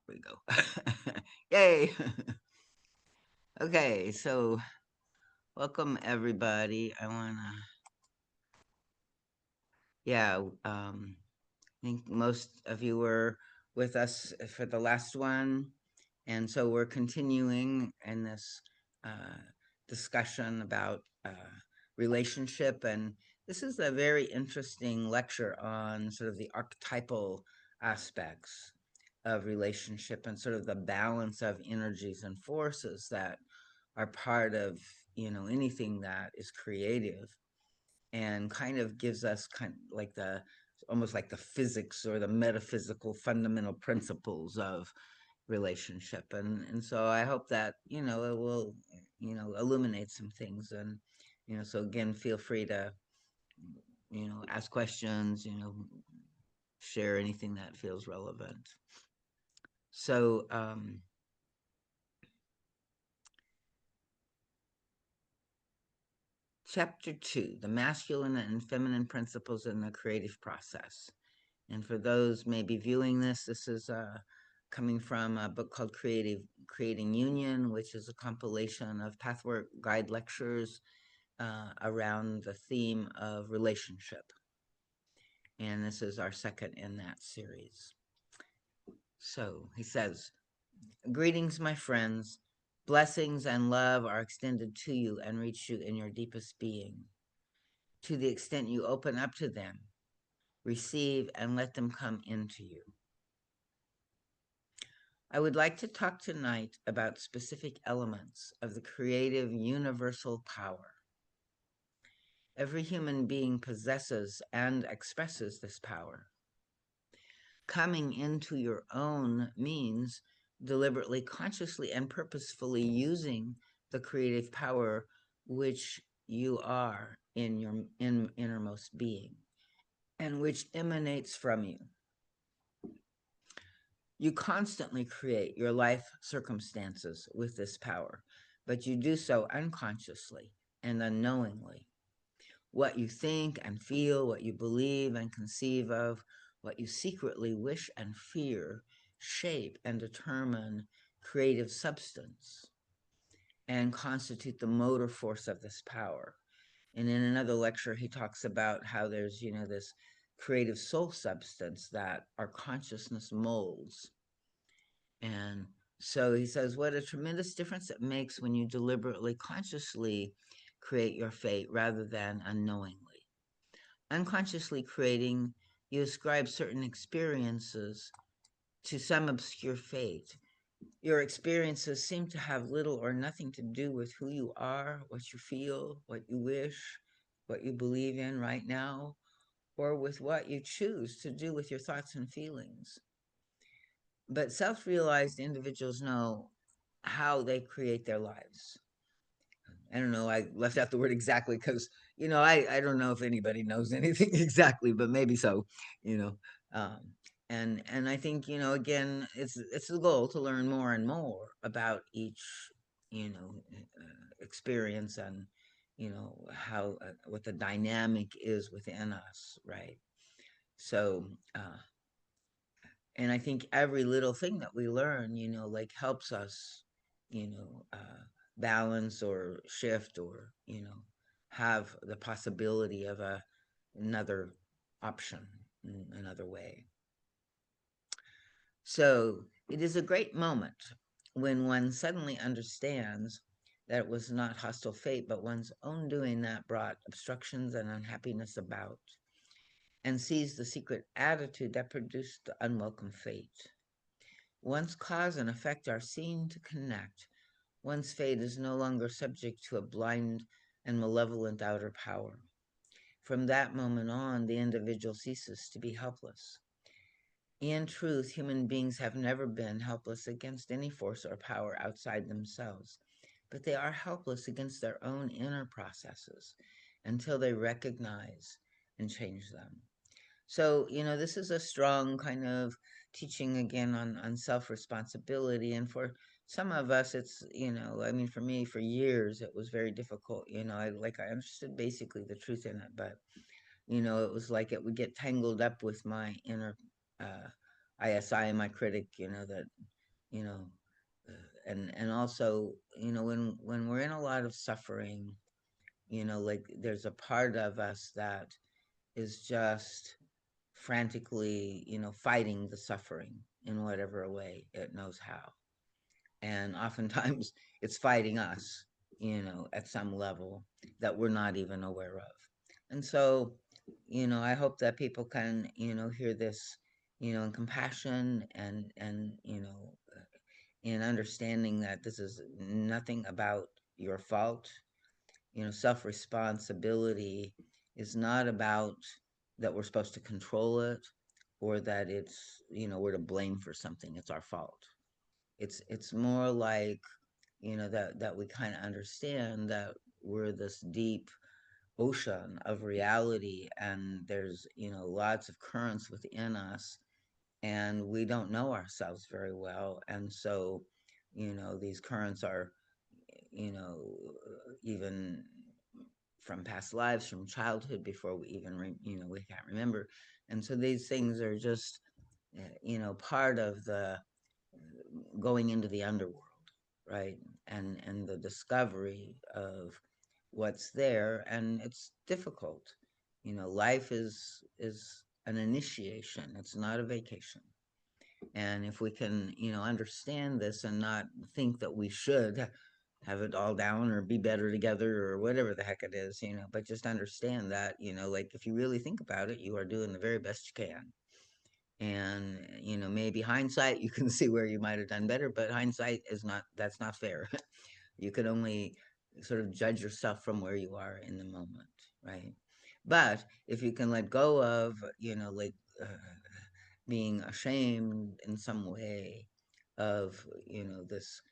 we go. Yay. Okay, so welcome everybody. Yeah, I think most of you were with us for the last one. And so we're continuing in this uh, discussion about relationship. And this is a very interesting lecture on sort of the archetypal aspects of relationship and sort of the balance of energies and forces that are part of, anything that is creative, and kind of gives us kind of like the almost like the physics or the metaphysical fundamental principles of relationship. And so I hope that it will illuminate some things. And so again, feel free to ask questions, share anything that feels relevant. So chapter 2, the masculine and feminine principles in the creative process. And for those maybe viewing this is coming from a book called Creating Union, which is a compilation of Pathwork guide lectures around the theme of relationship. And this is our second in that series. So he says, greetings, my friends. Blessings and love are extended to you and reach you in your deepest being. To the extent you open up to them, receive and let them come into you. I would like to talk tonight about specific elements of the creative universal power. Every human being possesses and expresses this power. Coming into your own means deliberately, consciously, and purposefully using the creative power which you are in your innermost being and which emanates from you. You constantly create your life circumstances with this power, but you do so unconsciously and unknowingly. What you think and feel, what you believe and conceive of, what you secretly wish and fear, shape and determine creative substance and constitute the motor force of this power. And in another lecture, he talks about how there's, this creative soul substance that our consciousness molds. And so he says, what a tremendous difference it makes when you deliberately, consciously create your fate rather than unknowingly. Unconsciously creating, you ascribe certain experiences to some obscure fate. Your experiences seem to have little or nothing to do with who you are, what you feel, what you wish, what you believe in right now, or with what you choose to do with your thoughts and feelings. But self-realized individuals know how they create their lives. I don't know, I left out the word exactly because, I don't know if anybody knows anything exactly, but maybe so, you know. Um, and I think, again, it's the goal to learn more and more about each, experience and, how, what the dynamic is within us, right? So, and I think every little thing that we learn, like helps us, balance or shift or, have the possibility of another option, another way. So it is a great moment when one suddenly understands that it was not hostile fate, but one's own doing that brought obstructions and unhappiness about, and sees the secret attitude that produced the unwelcome fate. Once cause and effect are seen to connect, one's fate is no longer subject to a blind and malevolent outer power. From that moment on, the individual ceases to be helpless. In truth, human beings have never been helpless against any force or power outside themselves, but they are helpless against their own inner processes until they recognize and change them. So, this is a strong kind of teaching again on self-responsibility. And for some of us, it's, I mean, for me, for years, it was very difficult. I understood basically the truth in it, but, it was like it would get tangled up with my inner ISI and my critic, that you know, and also, when we're in a lot of suffering, like there's a part of us that is just frantically, fighting the suffering in whatever way it knows how. And oftentimes it's fighting us, at some level that we're not even aware of. And so, I hope that people can, hear this, in compassion and, in understanding that this is nothing about your fault. Self responsibility is not about that we're supposed to control it or that it's, we're to blame for something. It's our fault. It's more like, that we kind of understand that we're this deep ocean of reality, and there's, lots of currents within us, and we don't know ourselves very well. And so, these currents are, even from past lives, from childhood, before we even we can't remember. And so these things are just, part of the going into the underworld, right? And the discovery of what's there. And it's difficult. Life is an initiation. It's not a vacation. And if we can, understand this and not think that we should have it all down or be better together or whatever the heck it is, but just understand that, like if you really think about it, you are doing the very best you can. And, maybe hindsight, you can see where you might have done better, but hindsight is not, that's not fair. You can only sort of judge yourself from where you are in the moment, right? But if you can let go of, like being ashamed in some way of, this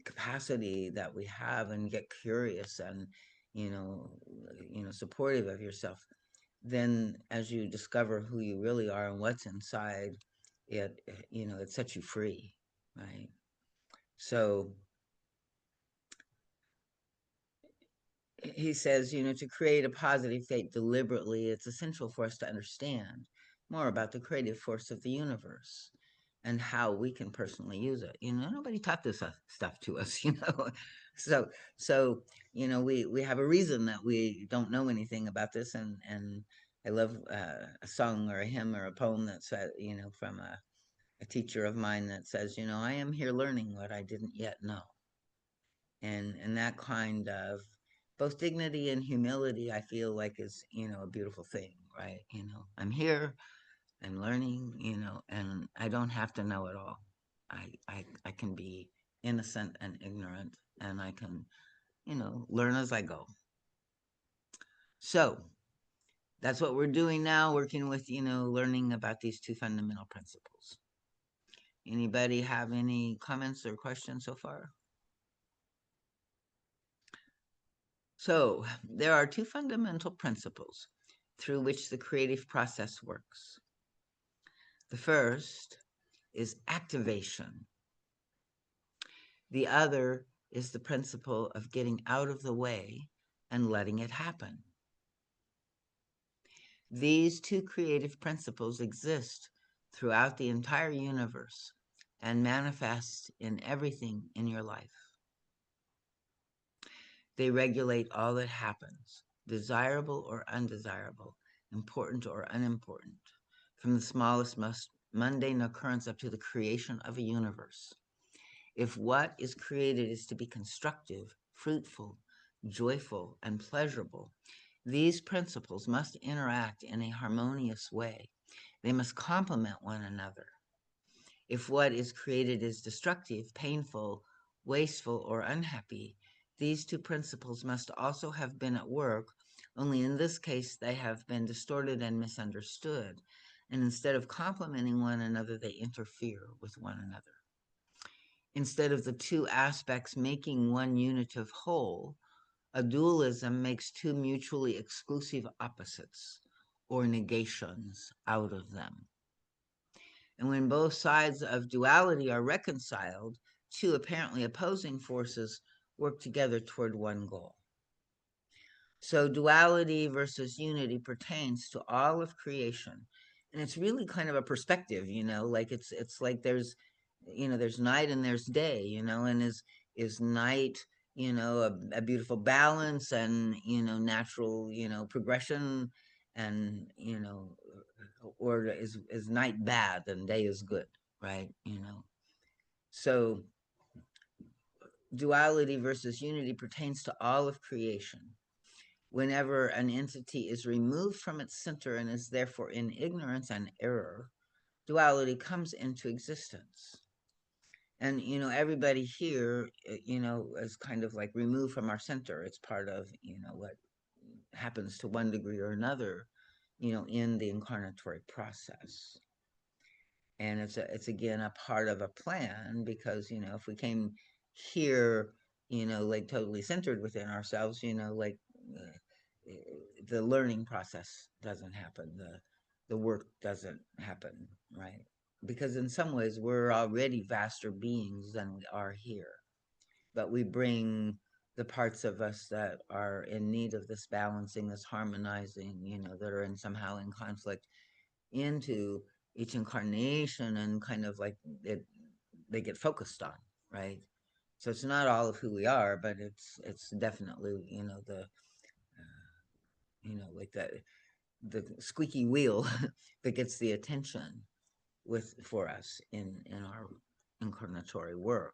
capacity that we have, and get curious and, you know, supportive of yourself, then as you discover who you really are and what's inside, it sets you free, right? So he says, to create a positive fate deliberately, it's essential for us to understand more about the creative force of the universe and how we can personally use it. Nobody taught this stuff to us, So, so, we have a reason that we don't know anything about this. And I love a song or a hymn or a poem that said, from a teacher of mine that says, I am here learning what I didn't yet know. And that kind of both dignity and humility, I feel like, is, a beautiful thing, right? I'm here, I'm learning, and I don't have to know it all. I can be innocent and ignorant, and I can, learn as I go. So that's what we're doing now, working with, learning about these two fundamental principles. Anybody have any comments or questions so far? So, there are two fundamental principles through which the creative process works. The first is activation. The other is the principle of getting out of the way and letting it happen. These two creative principles exist throughout the entire universe and manifest in everything in your life. They regulate all that happens, desirable or undesirable, important or unimportant, from the smallest, most mundane occurrence up to the creation of a universe. If what is created is to be constructive, fruitful, joyful, and pleasurable, these principles must interact in a harmonious way. They must complement one another. If what is created is destructive, painful, wasteful, or unhappy, these two principles must also have been at work, only in this case they have been distorted and misunderstood, and instead of complementing one another, they interfere with one another. Instead of the two aspects making one unitive whole, a dualism makes two mutually exclusive opposites, or negations, out of them. And when both sides of duality are reconciled, two apparently opposing forces work together toward one goal. So duality versus unity pertains to all of creation. And it's really kind of a perspective, like it's like there's there's night and there's day, and is night, a beautiful balance and, natural, progression, and, or is night bad and day is good, right? So duality versus unity pertains to all of creation. Whenever an entity is removed from its center and is therefore in ignorance and error, duality comes into existence. And, everybody here, is kind of like removed from our center. It's part of, what happens to one degree or another, in the incarnatory process. And it's again a part of a plan, because, if we came here, like totally centered within ourselves, like the learning process doesn't happen. The work doesn't happen, right? Because in some ways we're already vaster beings than we are here, but we bring the parts of us that are in need of this balancing, this harmonizing, that are somehow in conflict, into each incarnation, and kind of like they get focused on, right? So it's not all of who we are, but it's definitely, like the squeaky wheel that gets the attention for us in our incarnatory work.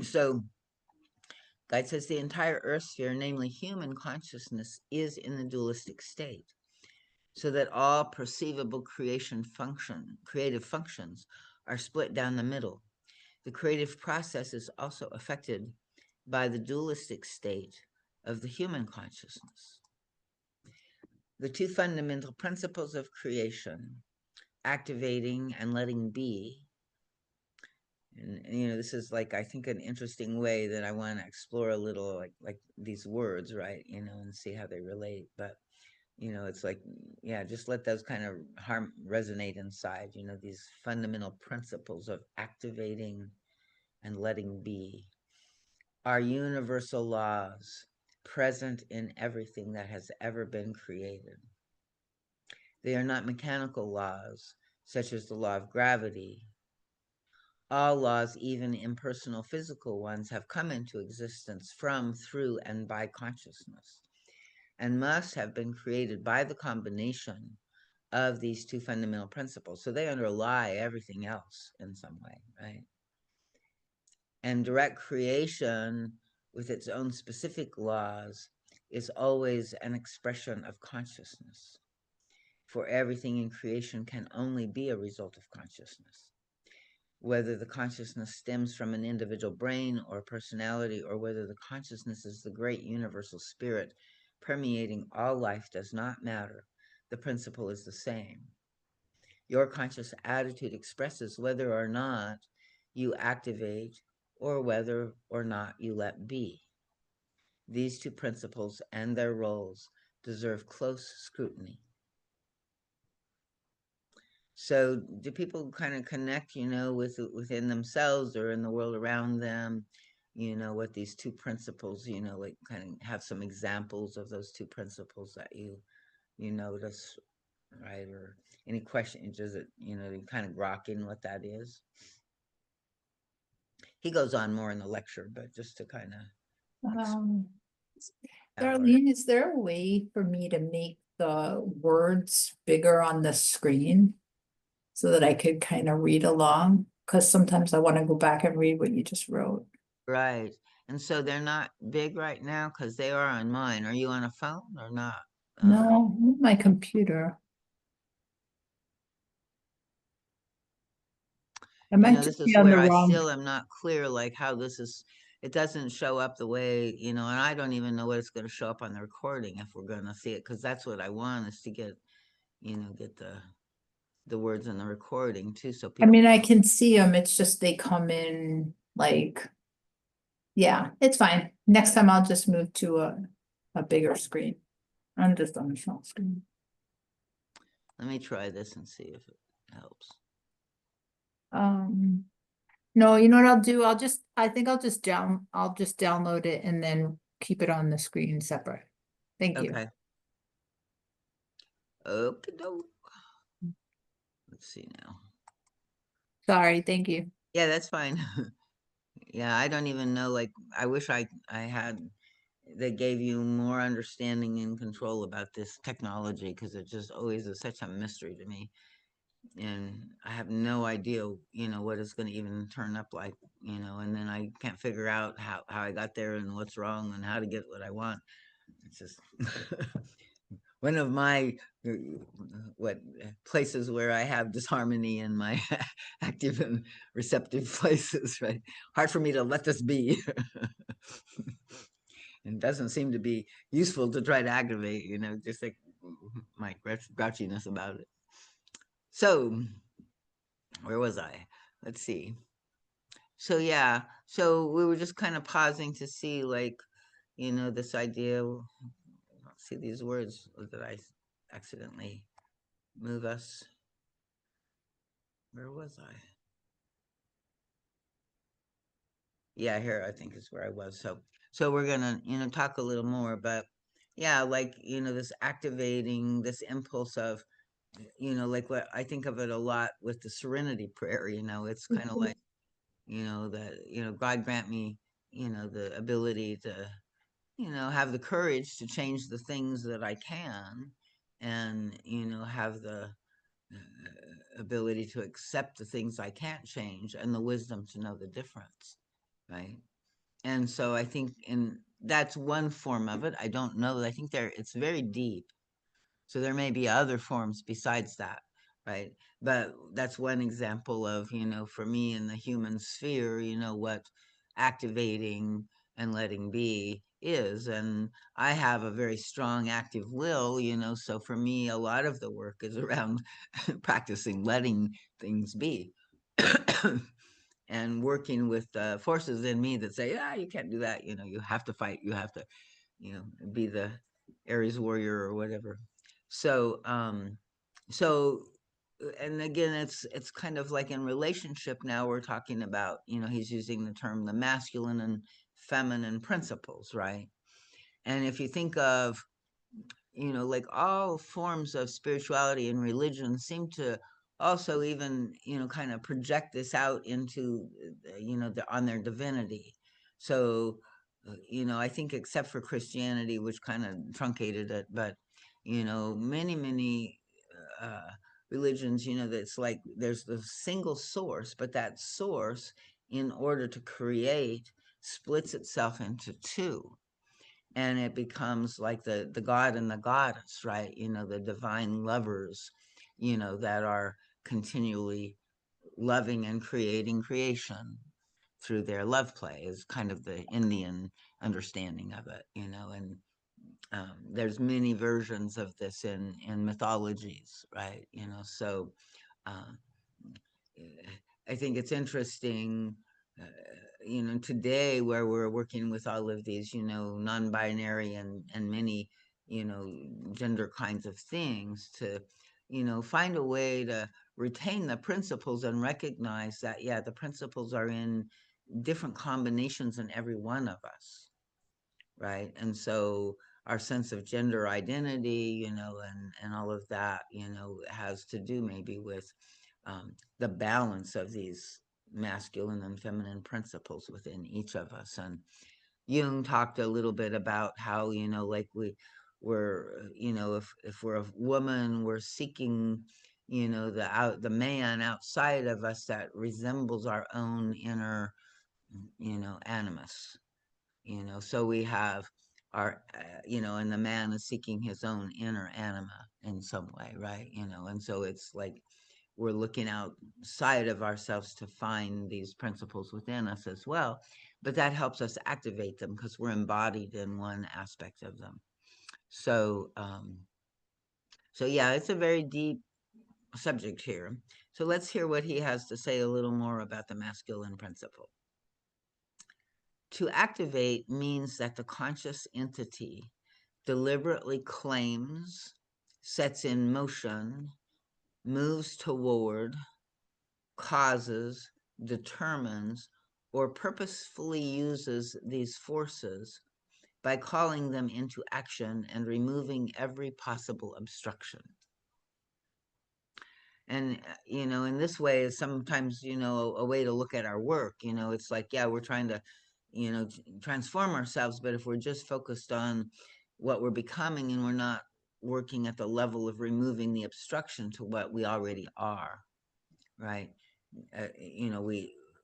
So Guide says the entire earth sphere, namely human consciousness, is in the dualistic state, so that all perceivable creative functions are split down the middle. The creative process is also affected by the dualistic state of the human consciousness. The two fundamental principles of creation, activating and letting be, and this is like, I think, an interesting way that I want to explore a little, like these words, right? And see how they relate. But it's like, yeah, just let those kind of resonate inside. These fundamental principles of activating and letting be are universal laws present in everything that has ever been created. They are not mechanical laws, such as the law of gravity. All laws, even impersonal physical ones, have come into existence from, through, and by consciousness, and must have been created by the combination of these two fundamental principles. So they underlie everything else in some way, right? And direct creation, with its own specific laws, is always an expression of consciousness. For everything in creation can only be a result of consciousness. Whether the consciousness stems from an individual brain or personality, or whether the consciousness is the great universal spirit permeating all life, does not matter. The principle is the same. Your conscious attitude expresses whether or not you activate, or whether or not you let be. These two principles and their roles deserve close scrutiny. So do people kind of connect, within themselves or in the world around them, what these two principles, like kind of have some examples of those two principles that you notice, right? Or any questions, does it, kind of grok in what that is? He goes on more in the lecture, but just to kind of Darlene, is there a way for me to make the words bigger on the screen so that I could kind of read along? Because sometimes I want to go back and read what you just wrote. Right. And so they're not big right now because they are on mine. Are you on a phone or not? No, my computer. I might This just be is on the where I wrong. still am not clear, like how this is, it doesn't show up the way, and I don't even know what it's going to show up on the recording if we're going to see it, because that's what I want, is to get, get the words in the recording too, so I people mean, I can see them. It's just they come in like, yeah, it's fine. Next time I'll just move to a bigger screen. I'm just on a small screen. Let me try this and see if it helps. No, you know what I'll do? I think I'll just download it and then keep it on the screen separate. Thank you. Okay. Okay, let's see now. Sorry, thank you. Yeah, that's fine. Yeah, I don't even know. Like, I wish I had that gave you more understanding and control about this technology because it just always is such a mystery to me, and I have no idea, what it's going to even turn up like, and then I can't figure out how I got there and what's wrong and how to get what I want. It's just one of my uh, what places where I have disharmony in my active and receptive places, right? Hard for me to let this be. And doesn't seem to be useful to try to aggravate, just like my grouchiness about it. So, where was I? Let's see. So, yeah, so we were just kind of pausing to see, like, this idea. See these words that I accidentally move us. Where was I? Yeah, here I think is where I was. So we're gonna, talk a little more, but yeah, like, this activating this impulse of, like what I think of it a lot with the serenity prayer, it's kind of like, that, God grant me, the ability to, have the courage to change the things that I can, and, have the ability to accept the things I can't change, and the wisdom to know the difference, right? And so I think in that's one form of it. I don't know. I think it's very deep. So there may be other forms besides that, right? But that's one example of, for me in the human sphere, what activating and letting be is. And I have a very strong active will, so for me, a lot of the work is around practicing letting things be. And working with forces in me that say, you can't do that. You have to fight. You have to, be the Aries warrior or whatever. So, so, and again, it's kind of like in relationship now. We're talking about, he's using the term the masculine and feminine principles, right? And if you think of, like all forms of spirituality and religion seem to also even, kind of project this out into, on their divinity. So, I think except for Christianity, which kind of truncated it, but, many uh, religions, that's like there's the single source, but that source, in order to create, splits itself into two, and it becomes like the god and the goddess, right? The divine lovers, that are continually loving and creating creation through their love play is kind of the Indian understanding of it, and there's many versions of this in mythologies, right? So uh, I think it's interesting, uh, today where we're working with all of these, non-binary and many, gender kinds of things to, find a way to retain the principles and recognize that, yeah, the principles are in different combinations in every one of us, right? And so our sense of gender identity, and all of that, has to do maybe with the balance of these masculine and feminine principles within each of us. And Jung talked a little bit about how, like we're, if we're a woman, we're seeking, the man outside of us that resembles our own inner, animus, so we have our, and the man is seeking his own inner anima in some way, right? And so it's like we're looking outside of ourselves to find these principles within us as well. But that helps us activate them because we're embodied in one aspect of them. So, so yeah, it's a very deep subject here. So let's hear what he has to say a little more about the masculine principle. To activate means that the conscious entity deliberately claims, sets in motion, moves toward, causes, determines, or purposefully uses these forces by calling them into action and removing every possible obstruction. And in this way is sometimes a way to look at our work. It's like, yeah, we're trying to transform ourselves, but if we're just focused on what we're becoming and we're not working at the level of removing the obstruction to what we already are, right?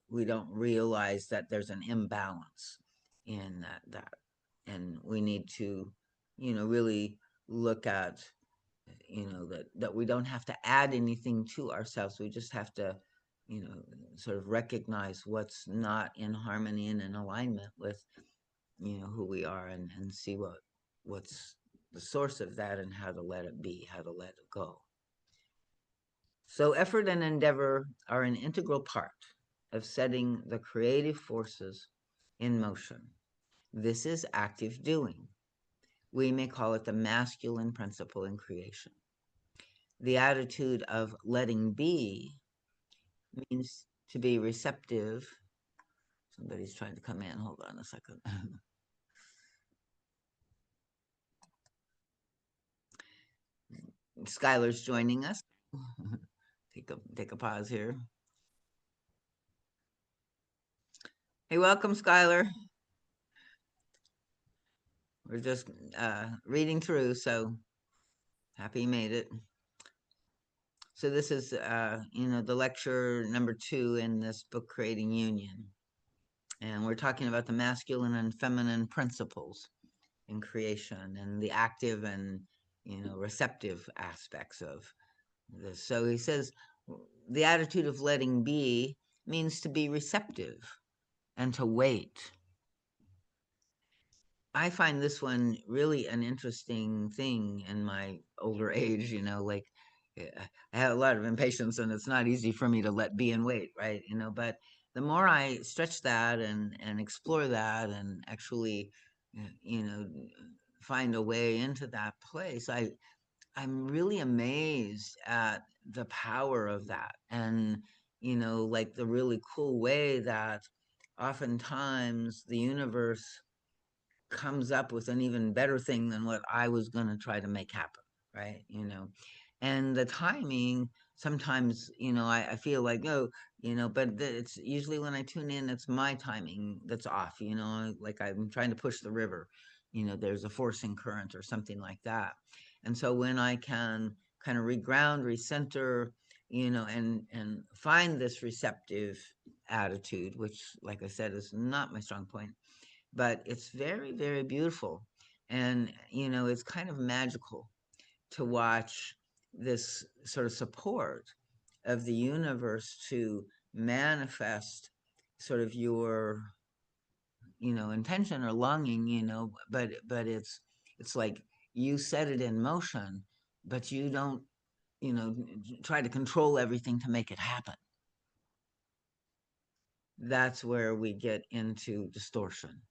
We don't realize that there's an imbalance in that, and we need to really look at that we don't have to add anything to ourselves. We just have to you know sort of recognize what's not in harmony and in alignment with who we are, and see what's the source of that, and how to let it be, how to let it go. So effort and endeavor are an integral part of setting the creative forces in motion. This is active doing. We may call it the masculine principle in creation. The attitude of letting be means to be receptive. Somebody's trying to come in. Hold on a second. Skylar's joining us. Take a pause here. Hey, welcome, Skylar. We're just reading through, so happy you made it. So this is, the lecture number 2 in this book, Creating Union. And we're talking about the masculine and feminine principles in creation and the active and, receptive aspects of this. So he says the attitude of letting be means to be receptive and to wait. I find this one really an interesting thing in my older age, like I have a lot of impatience and it's not easy for me to let be and wait, right? But the more I stretch that and explore that and actually, you know, find a way into that place, I'm really amazed at the power of that. And, like the really cool way that oftentimes the universe comes up with an even better thing than what I was going to try to make happen, right? And the timing sometimes, I feel like, oh, but it's usually when I tune in, it's my timing that's off, like I'm trying to push the river, there's a forcing current or something like that. And so when I can kind of reground, recenter, and find this receptive attitude, which, like I said, is not my strong point, but it's very, very beautiful. And, it's kind of magical to watch this sort of support of the universe to manifest sort of your, intention or longing, but it's like you set it in motion, but you don't, try to control everything to make it happen. That's where we get into distortion.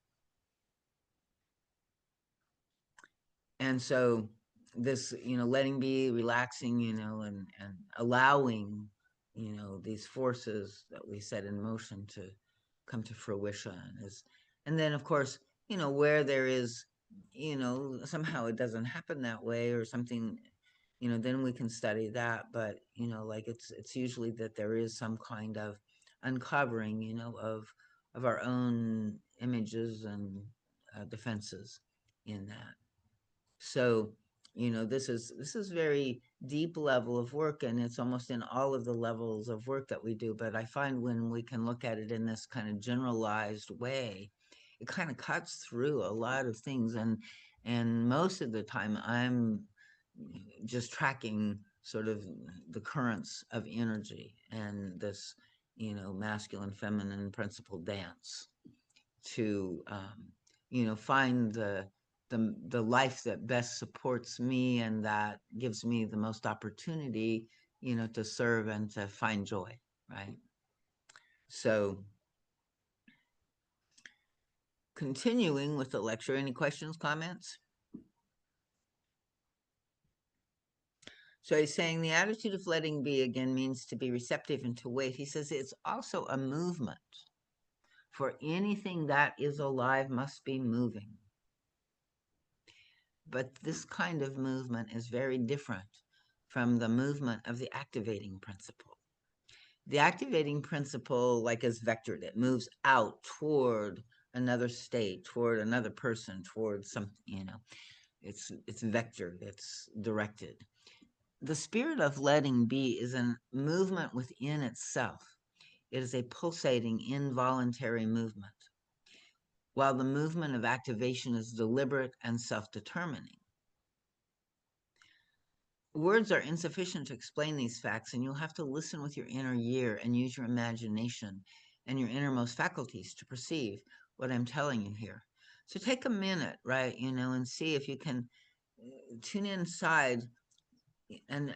And so this letting be, relaxing, and allowing these forces that we set in motion to come to fruition is. And then of course where there is somehow it doesn't happen that way or something, then we can study that. But like it's usually that there is some kind of uncovering of our own images and defenses in that. So, this is very deep level of work, and it's almost in all of the levels of work that we do. But I find when we can look at it in this kind of generalized way, it kind of cuts through a lot of things. And most of the time, I'm just tracking sort of the currents of energy and this, masculine, feminine principle dance to find the life that best supports me and that gives me the most opportunity to serve and to find joy, right? So continuing with the lecture, any questions, comments? So he's saying the attitude of letting be again means to be receptive and to wait. He says it's also a movement. For anything that is alive must be moving. But this kind of movement is very different from the movement of the activating principle. The activating principle, like, is vectored. It moves out toward another state, toward another person, toward some, it's vectored, it's directed. The spirit of letting be is a movement within itself. It is a pulsating, involuntary movement, while the movement of activation is deliberate and self-determining. Words are insufficient to explain these facts, and you'll have to listen with your inner ear and use your imagination and your innermost faculties to perceive what I'm telling you here. So take a minute, right, and see if you can tune inside. And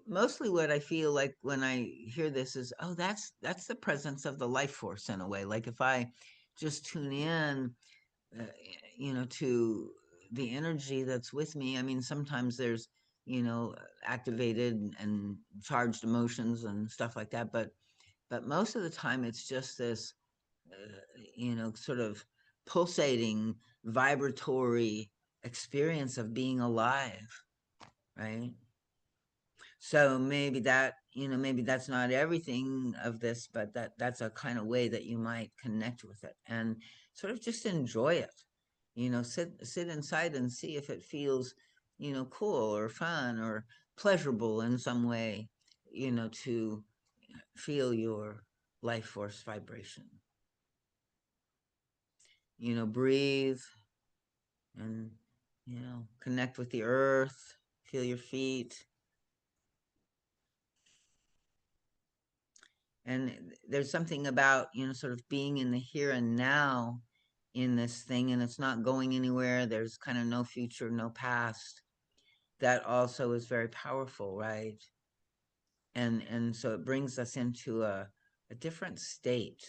mostly what I feel like when I hear this is, oh, that's the presence of the life force in a way. Like if I just tune in, uh, to the energy that's with me. I mean, sometimes there's, activated and charged emotions and stuff like that, but most of the time it's just this, sort of pulsating, vibratory experience of being alive, right? So maybe that's not everything of this, but that's a kind of way that you might connect with it and sort of just enjoy it. Sit inside and see if it feels, cool or fun or pleasurable in some way, to feel your life force vibration. Breathe and, connect with the earth, feel your feet. And there's something about, sort of being in the here and now in this thing, and it's not going anywhere. There's kind of no future, no past. That also is very powerful, right? And so it brings us into a different state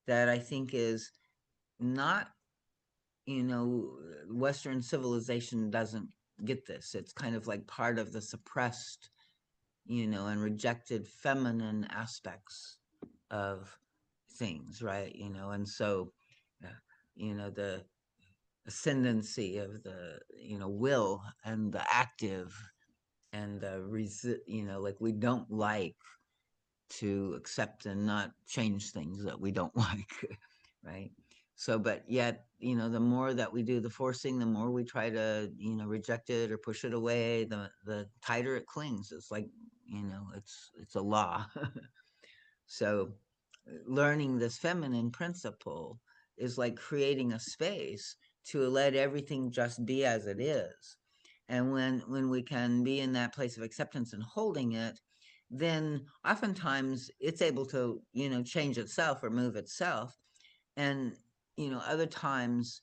that I think is not, Western civilization doesn't get this. It's kind of like part of the suppressed, and rejected feminine aspects of things, right? And so, uh, the ascendancy of the, will and the active and the like we don't like to accept and not change things that we don't like, right? So, but yet, the more that we do the forcing, the more we try to, reject it or push it away, the tighter it clings. It's like, it's a law. So, learning this feminine principle is like creating a space to let everything just be as it is. And when we can be in that place of acceptance and holding it, then oftentimes it's able to, change itself or move itself. And, other times,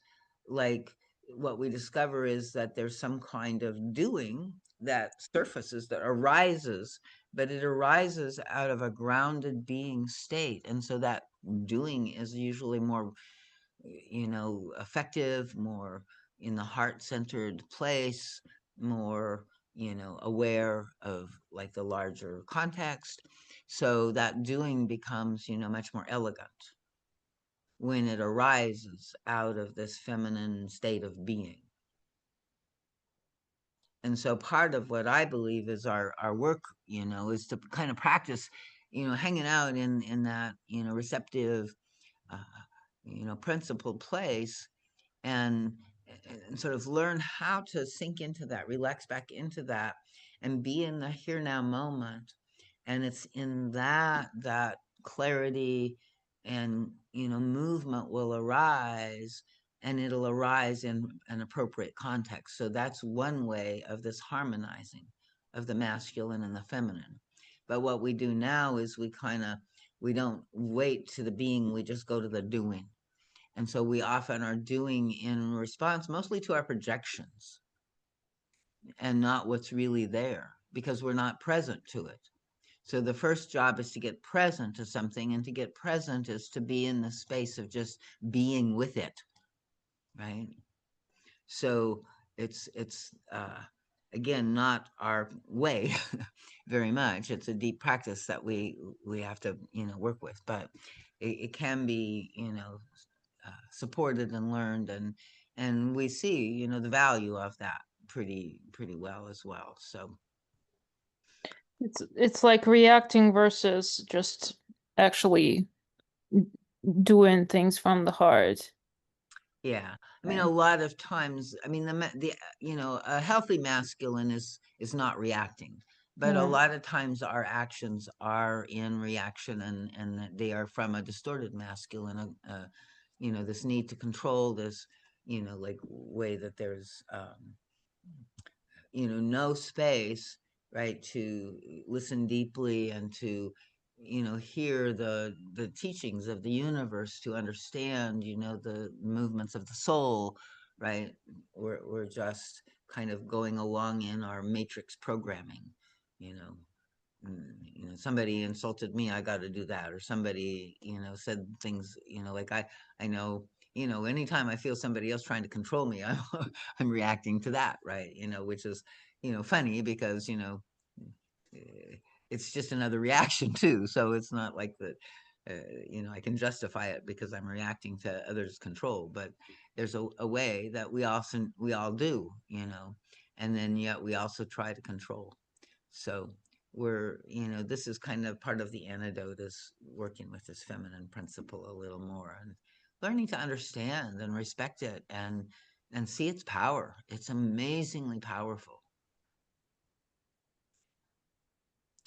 like, what we discover is that there's some kind of doing that surfaces, that arises, but it arises out of a grounded being state. And so that doing is usually more, effective, more in the heart-centered place, more, aware of like the larger context. So that doing becomes, much more elegant when it arises out of this feminine state of being. And so part of what I believe is our work, is to kind of practice, hanging out in that, receptive, uh, principled place, and, and sort of learn how to sink into that, relax back into that, and be in the here now moment. And it's in that clarity and, movement will arise, and it'll arise in an appropriate context. So that's one way of this harmonizing of the masculine and the feminine. But what we do now is we don't wait to the being, we just go to the doing. And so we often are doing in response mostly to our projections and not what's really there, because we're not present to it. So the first job is to get present to something, and to get present is to be in the space of just being with it, right? So it's again not our way very much. It's a deep practice that we have to, work with, but it can be, supported and learned, and we see, the value of that. pretty well as well. So It's like reacting versus just actually doing things from the heart. yeah, I mean, a Right. lot of times, I mean, the a healthy masculine is not reacting, but a Yeah. lot of times our actions are in reaction, and they are from a distorted masculine. This need to control, this, like way that there's no space, right, to listen deeply and to hear the teachings of the universe, to understand the movements of the soul, right. We're just kind of going along in our matrix programming, you know somebody insulted me, I got to do that, or somebody said things, like I know, anytime I feel somebody else trying to control me, I'm reacting to that, right, which is funny, because eh, it's just another reaction too, so it's not like that. I can justify it because I'm reacting to others' control, but there's a way that we all do, and then yet we also try to control. So this is kind of part of the antidote, is working with this feminine principle a little more, and learning to understand and respect it, and see its power. It's amazingly powerful.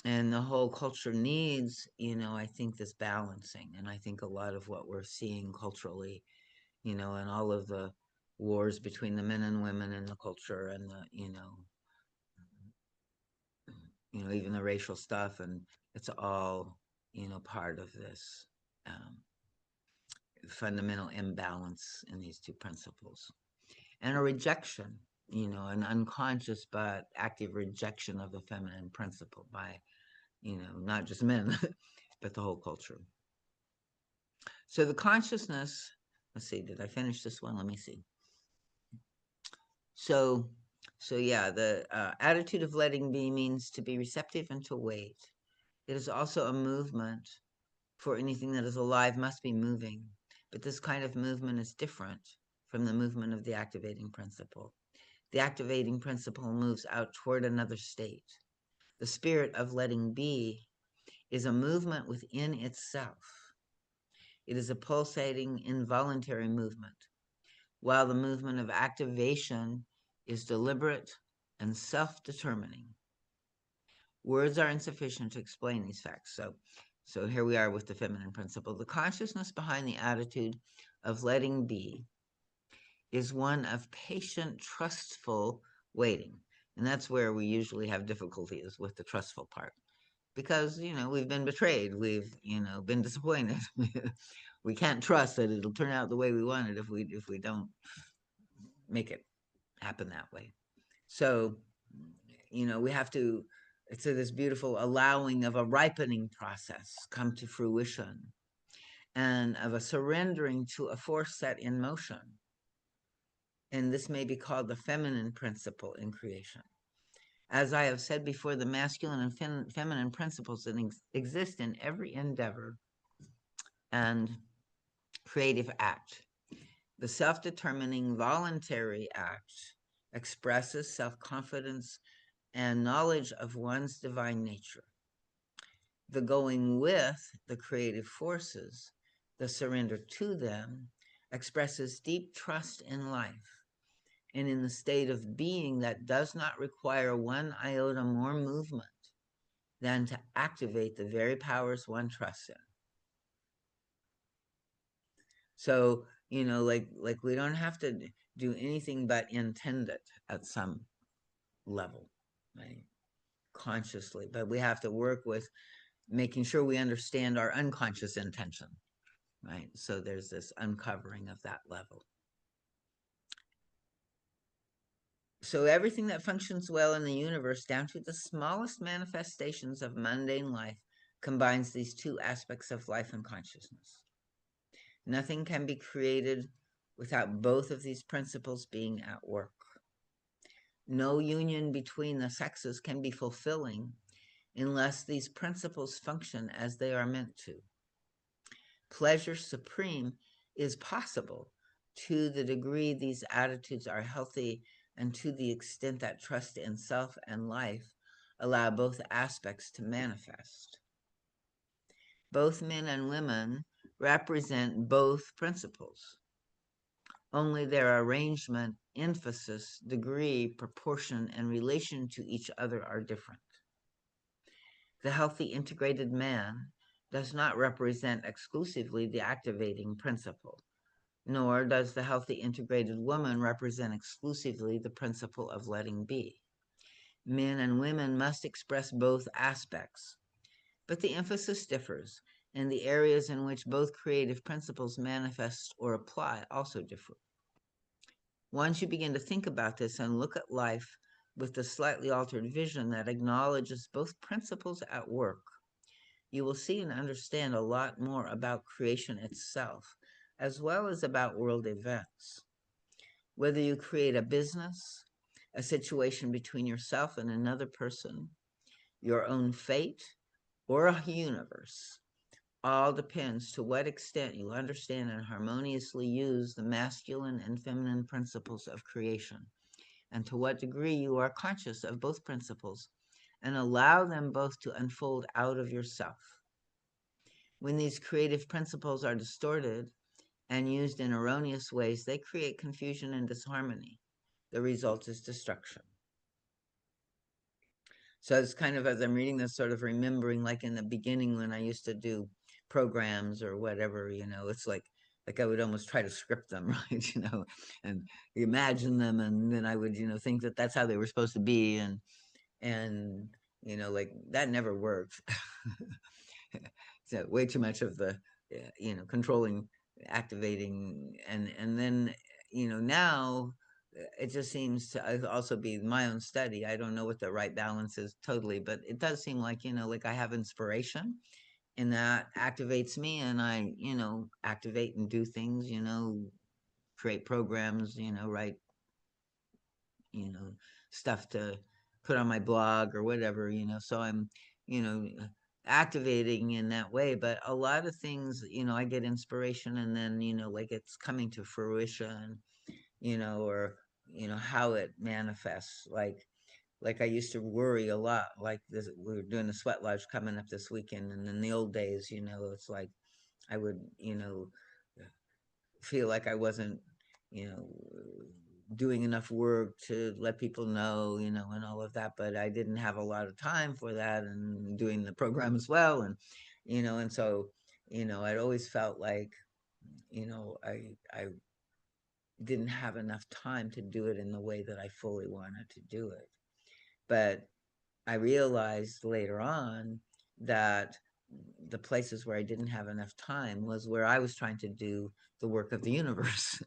And the whole culture needs, I think, this balancing. And I think a lot of what we're seeing culturally, and all of the wars between the men and women in the culture, and the, even the racial stuff, and it's all, part of this fundamental imbalance in these two principles. And a rejection, an unconscious but active rejection of the feminine principle by, not just men, but the whole culture. So the consciousness, let's see, did I finish this one? Let me see. So, yeah, the attitude of letting be means to be receptive and to wait. It is also a movement, for anything that is alive must be moving. But this kind of movement is different from the movement of the activating principle. The activating principle moves out toward another state. The spirit of letting be is a movement within itself. It is a pulsating, involuntary movement, while the movement of activation is deliberate and self-determining. Words are insufficient to explain these facts. So here we are with the feminine principle. The consciousness behind the attitude of letting be is one of patient, trustful waiting. And that's where we usually have difficulties with the trustful part. Because, we've been betrayed. We've, been disappointed. We can't trust that it'll turn out the way we want it if we don't make it happen that way. So, we have to, it's this beautiful allowing of a ripening process come to fruition, and of a surrendering to a force set in motion. And this may be called the feminine principle in creation. As I have said before, the masculine and feminine principles that exist in every endeavor and creative act. The self-determining voluntary act expresses self-confidence and knowledge of one's divine nature. The going with the creative forces, the surrender to them, expresses deep trust in life and in the state of being that does not require one iota more movement than to activate the very powers one trusts in. So, like we don't have to do anything but intend it at some level, right? Consciously, but we have to work with making sure we understand our unconscious intention, right? So there's this uncovering of that level. So everything that functions well in the universe, down to the smallest manifestations of mundane life, combines these two aspects of life and consciousness. Nothing can be created without both of these principles being at work. No union between the sexes can be fulfilling unless these principles function as they are meant to. Pleasure supreme is possible to the degree these attitudes are healthy and to the extent that trust in self and life allow both aspects to manifest. Both men and women represent both principles, only their arrangement, emphasis, degree, proportion, and relation to each other are different. The healthy integrated man does not represent exclusively the activating principle, nor does the healthy integrated woman represent exclusively the principle of letting be. Men and women must express both aspects, but the emphasis differs, and the areas in which both creative principles manifest or apply also differ. Once you begin to think about this and look at life with the slightly altered vision that acknowledges both principles at work, you will see and understand a lot more about creation itself, as well as about world events. Whether you create a business, a situation between yourself and another person, your own fate, or a universe, all depends to what extent you understand and harmoniously use the masculine and feminine principles of creation, and to what degree you are conscious of both principles and allow them both to unfold out of yourself. When these creative principles are distorted and used in erroneous ways, they create confusion and disharmony. The result is destruction. So it's kind of, as I'm reading this, sort of remembering, like in the beginning when I used to do programs or whatever, it's like I would almost try to script them, right, and imagine them, and then I would, think that that's how they were supposed to be, and like that never worked. So way too much of the, controlling, activating, and then, now it just seems to also be my own study. I don't know what the right balance is totally, but it does seem like, like I have inspiration and that activates me, and I, activate and do things, create programs, write, you know, stuff to put on my blog or whatever, so I'm, you know, activating in that way. But a lot of things, I get inspiration and then, like it's coming to fruition, or, how it manifests. Like I used to worry a lot, like this, we were doing the sweat lodge coming up this weekend. And in the old days, it's like I would, feel like I wasn't, you know, doing enough work to let people know, and all of that. But I didn't have a lot of time for that and doing the program as well. And so, I'd always felt like, I didn't have enough time to do it in the way that I fully wanted to do it. But I realized later on that the places where I didn't have enough time was where I was trying to do the work of the universe.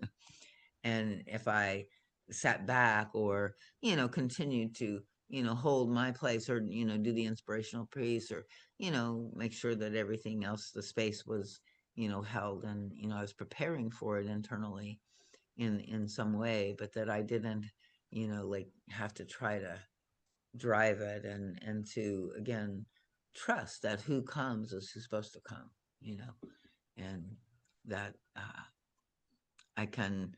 And if I sat back or, continued to, hold my place or, do the inspirational piece or, make sure that everything else, the space was, held and, I was preparing for it internally in some way, but that I didn't, like have to try to drive it and to, again, trust that who comes is who's supposed to come, and that I can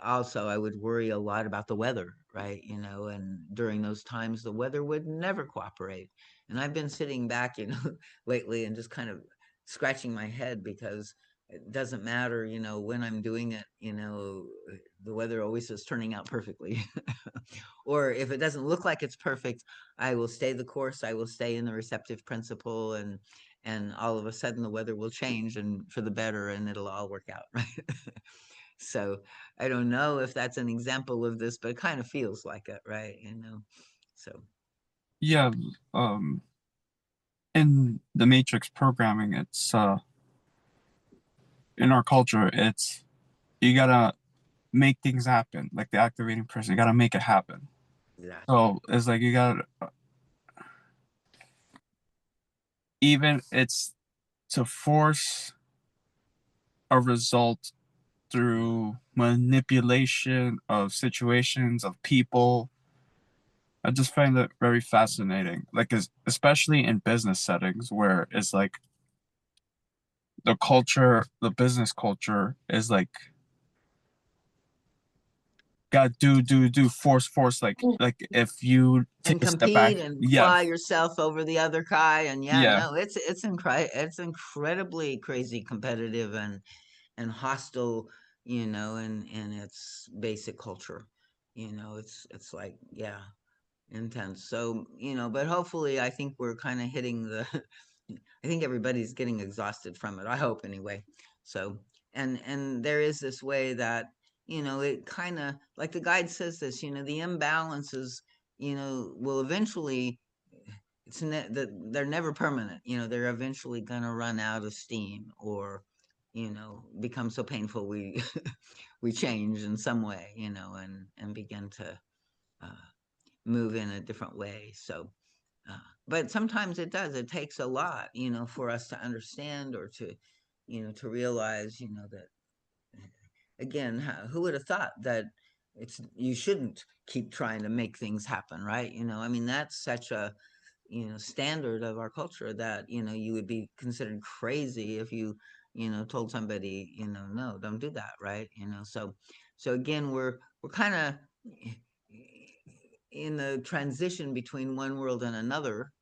also, I would worry a lot about the weather, right? And during those times, the weather would never cooperate. And I've been sitting back, lately and just kind of scratching my head because it doesn't matter, when I'm doing it, the weather always is turning out perfectly. Or if it doesn't look like it's perfect, I will stay the course. I will stay in the receptive principle, and all of a sudden the weather will change and for the better, and it'll all work out, right? So I don't know if that's an example of this, but it kind of feels like it, right? So Yeah, in the matrix programming, it's in our culture, it's you gotta make things happen. Like the activating person, you gotta make it happen. exactly. So it's like you gotta even it's to force a result through manipulation of situations, of people. I just find that very fascinating. Like, especially in business settings where it's like the culture, the business culture is like Got do force like if you And take a step back, compete and yeah, fly yourself over the other guy, and yeah, yeah, no, it's incredibly crazy competitive and hostile, in its basic culture. It's like, yeah, intense. So, but hopefully I think we're kind of hitting the I think everybody's getting exhausted from it. I hope anyway. So, and there is this way that, it kind of, like the guide says this, the imbalances, will eventually, they're never permanent. They're eventually going to run out of steam, or, become so painful we we change in some way, and begin to uh, move in a different way. So, but sometimes it does. It takes a lot, for us to understand, or to realize, that again, who would have thought that you shouldn't keep trying to make things happen, right? I mean, that's such a, standard of our culture that, you would be considered crazy if you, told somebody, no, don't do that, right? So again, we're kind of in the transition between one world and another,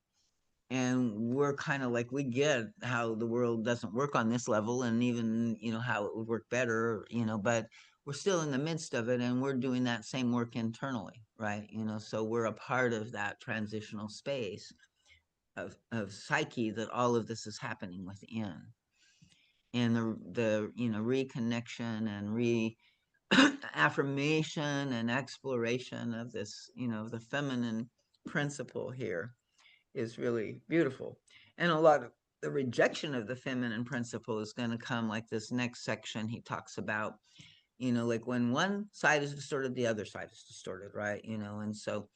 and we're kind of like, we get how the world doesn't work on this level, and even, how it would work better, but we're still in the midst of it, and we're doing that same work internally, right? So we're a part of that transitional space of psyche that all of this is happening within, and the reconnection and affirmation and exploration of this, the feminine principle here is really beautiful. And a lot of the rejection of the feminine principle is going to come, like this next section he talks about, like when one side is distorted, the other side is distorted, right? And so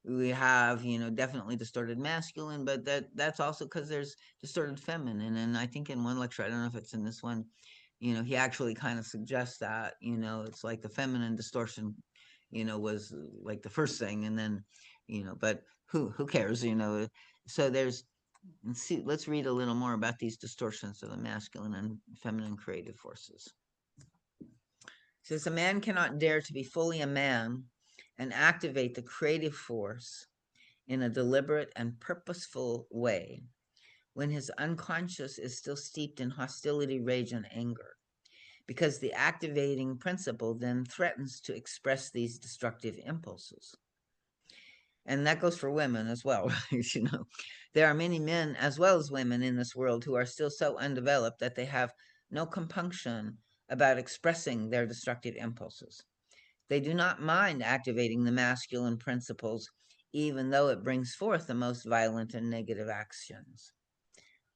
we have, definitely distorted masculine, but that's also because there's distorted feminine. And I think in one lecture, I don't know if it's in this one, he actually kind of suggests that, it's like the feminine distortion, was like the first thing, and then, but who cares, so let's read a little more about these distortions of the masculine and feminine creative forces. It says, a man cannot dare to be fully a man and activate the creative force in a deliberate and purposeful way when his unconscious is still steeped in hostility, rage, and anger, because the activating principle then threatens to express these destructive impulses. And that goes for women as well. There are many men as well as women in this world who are still so undeveloped that they have no compunction about expressing their destructive impulses. They do not mind activating the masculine principles, even though it brings forth the most violent and negative actions.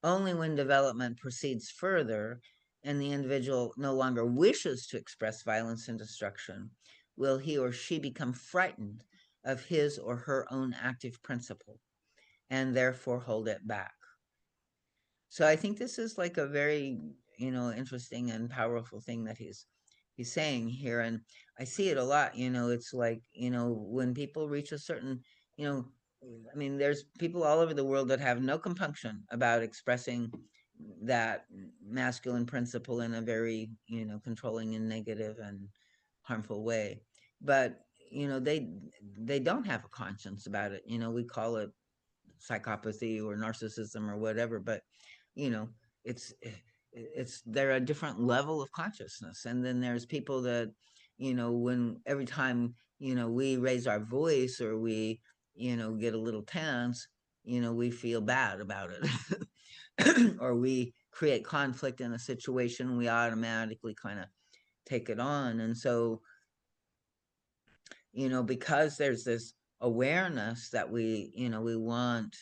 Only when development proceeds further and the individual no longer wishes to express violence and destruction will he or she become frightened of his or her own active principle and therefore hold it back. So I think this is like a very, interesting and powerful thing that he's saying here. And I see it a lot, it's like, when people reach a certain, you know, I mean, there's people all over the world that have no compunction about expressing that masculine principle in a very, controlling and negative and harmful way. But, they don't have a conscience about it. We call it psychopathy or narcissism or whatever, but you know it's they're a different level of consciousness. And then there's people that, when every time, we raise our voice, or we, get a little tense, we feel bad about it. Or we create conflict in a situation, we automatically kind of take it on. And so, because there's this awareness that we want,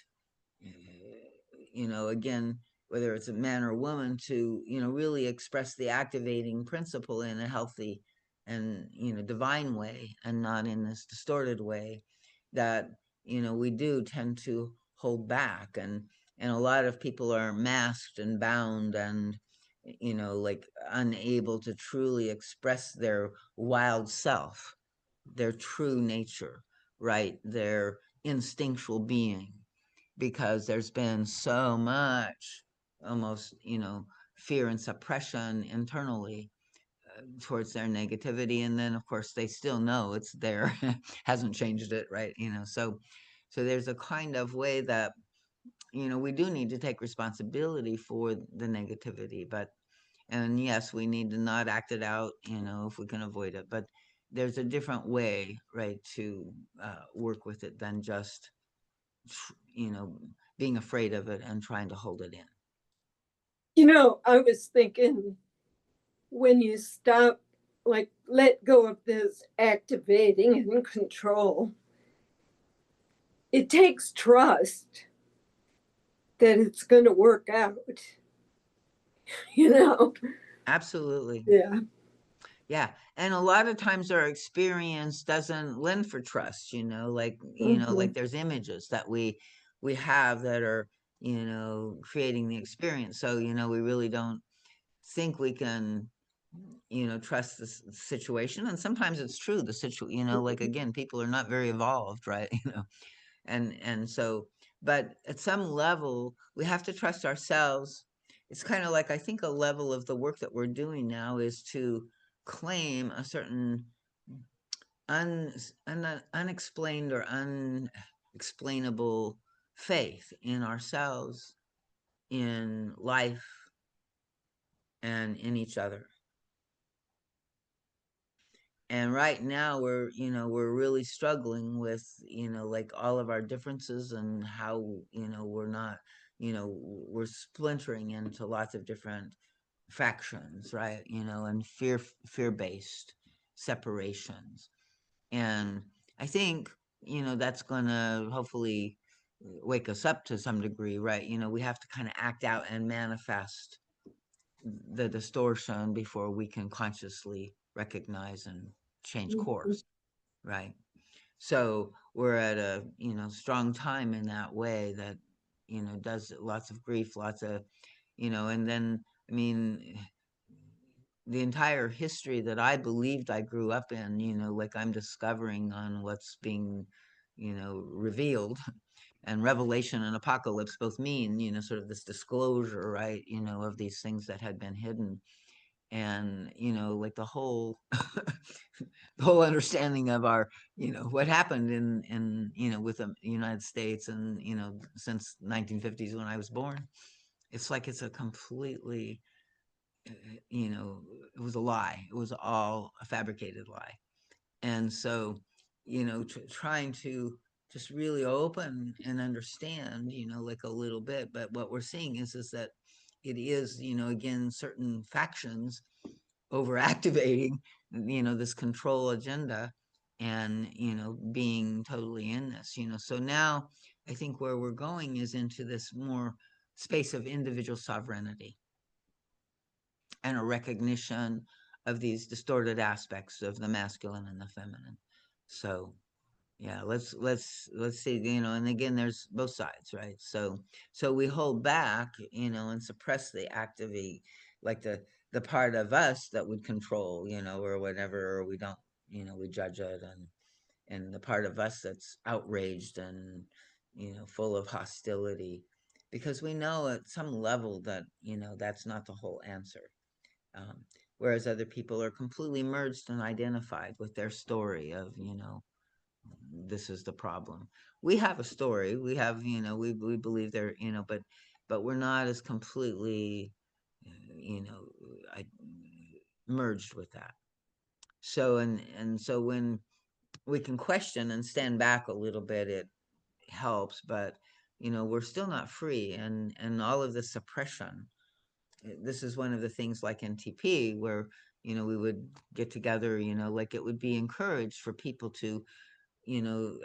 again, whether it's a man or a woman, to, really express the activating principle in a healthy and, divine way, and not in this distorted way, that, we do tend to hold back. And a lot of people are masked and bound and, like unable to truly express their wild self, their true nature, right? Their instinctual being, because there's been so much, almost, fear and suppression internally, towards their negativity, and then of course they still know it's there, hasn't changed it, right? So there's a kind of way that we do need to take responsibility for the negativity, and yes, we need to not act it out, if we can avoid it, but there's a different way, right, to work with it than just being afraid of it and trying to hold it in. I was thinking, when you stop, like, let go of this activating and control, it takes trust that it's going to work out. Absolutely. Yeah. And a lot of times our experience doesn't lend for trust, like there's images that we have that are creating the experience, so we really don't think we can trust the situation. And sometimes it's true, the situation, like, again, people are not very evolved, right? And so, but at some level we have to trust ourselves. It's kind of like, I think a level of the work that we're doing now is to claim a certain unexplained or unexplainable faith in ourselves, in life, and in each other. And right now we're really struggling with like all of our differences, and how we're not, we're splintering into lots of different factions, right? And fear-based separations. And I think that's gonna hopefully wake us up to some degree, right? We have to kind of act out and manifest the distortion before we can consciously recognize and change course, right? So we're at a strong time in that way, that does lots of grief, lots of and then, I mean, the entire history that I believed I grew up in, like, I'm discovering on what's being revealed. And revelation and apocalypse both mean sort of this disclosure, right, of these things that had been hidden. And like the whole the whole understanding of our what happened in with the United States, and since 1950s when I was born, it's like it's a completely it was a lie. It was all a fabricated lie. And so trying to just really open and understand like a little bit. But what we're seeing is that it is again, certain factions overactivating this control agenda, and being totally in this. So now I think where we're going is into this more space of individual sovereignty, and a recognition of these distorted aspects of the masculine and the feminine. So yeah, let's see, and again, there's both sides, right? So we hold back, and suppress the activity, like the part of us that would control, or whatever, or we don't, we judge it, and the part of us that's outraged and full of hostility, because we know at some level that that's not the whole answer. Whereas other people are completely merged and identified with their story of this is the problem. We have a story. We have, we believe there, but we're not as completely, you know, I, merged with that. So, and so when we can question and stand back a little bit, it helps, but, we're still not free. And all of the suppression, this is one of the things like in TP where, we would get together, like it would be encouraged for people to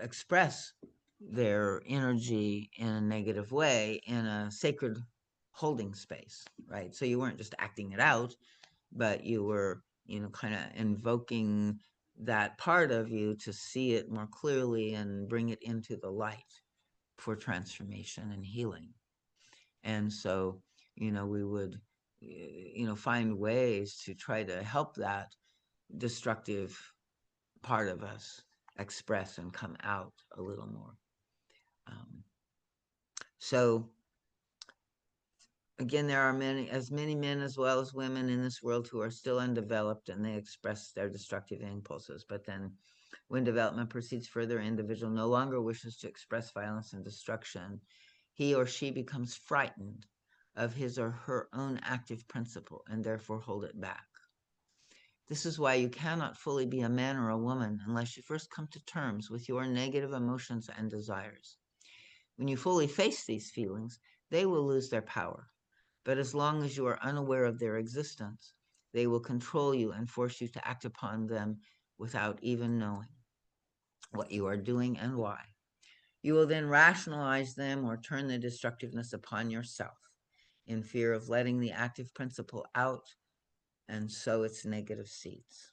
express their energy in a negative way in a sacred holding space, right? So you weren't just acting it out, but you were, kind of invoking that part of you to see it more clearly and bring it into the light for transformation and healing. And so, we would, find ways to try to help that destructive part of us express and come out a little more. So again, there are many men as well as women in this world who are still undeveloped, and they express their destructive impulses. But then when development proceeds further, an individual no longer wishes to express violence and destruction. He or she becomes frightened of his or her own active principle and therefore hold it back. This is why you cannot fully be a man or a woman unless you first come to terms with your negative emotions and desires. When you fully face these feelings, they will lose their power. But as long as you are unaware of their existence, they will control you and force you to act upon them without even knowing what you are doing and why. You will then rationalize them or turn the destructiveness upon yourself in fear of letting the active principle out and sow its negative seeds.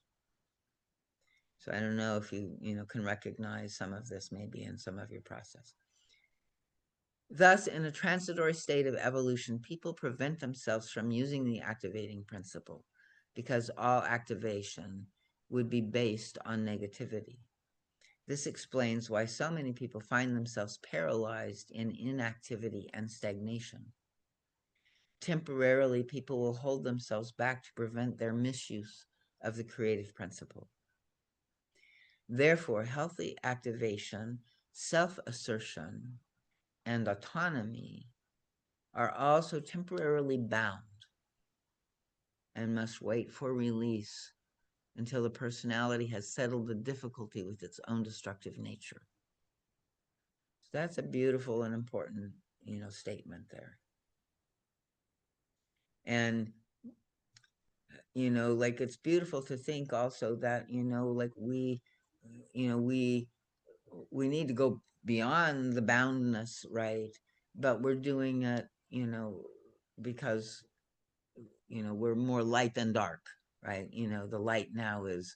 So I don't know if you can recognize some of this maybe in some of your process. Thus, in a transitory state of evolution, people prevent themselves from using the activating principle because all activation would be based on negativity. This explains why so many people find themselves paralyzed in inactivity and stagnation. Temporarily, people will hold themselves back to prevent their misuse of the creative principle. Therefore, healthy activation, self-assertion, and autonomy are also temporarily bound and must wait for release until the personality has settled the difficulty with its own destructive nature. So that's a beautiful and important, statement there. And, like it's beautiful to think also that, like we need to go beyond the boundness, right? But we're doing it, because, we're more light than dark, right? The light now is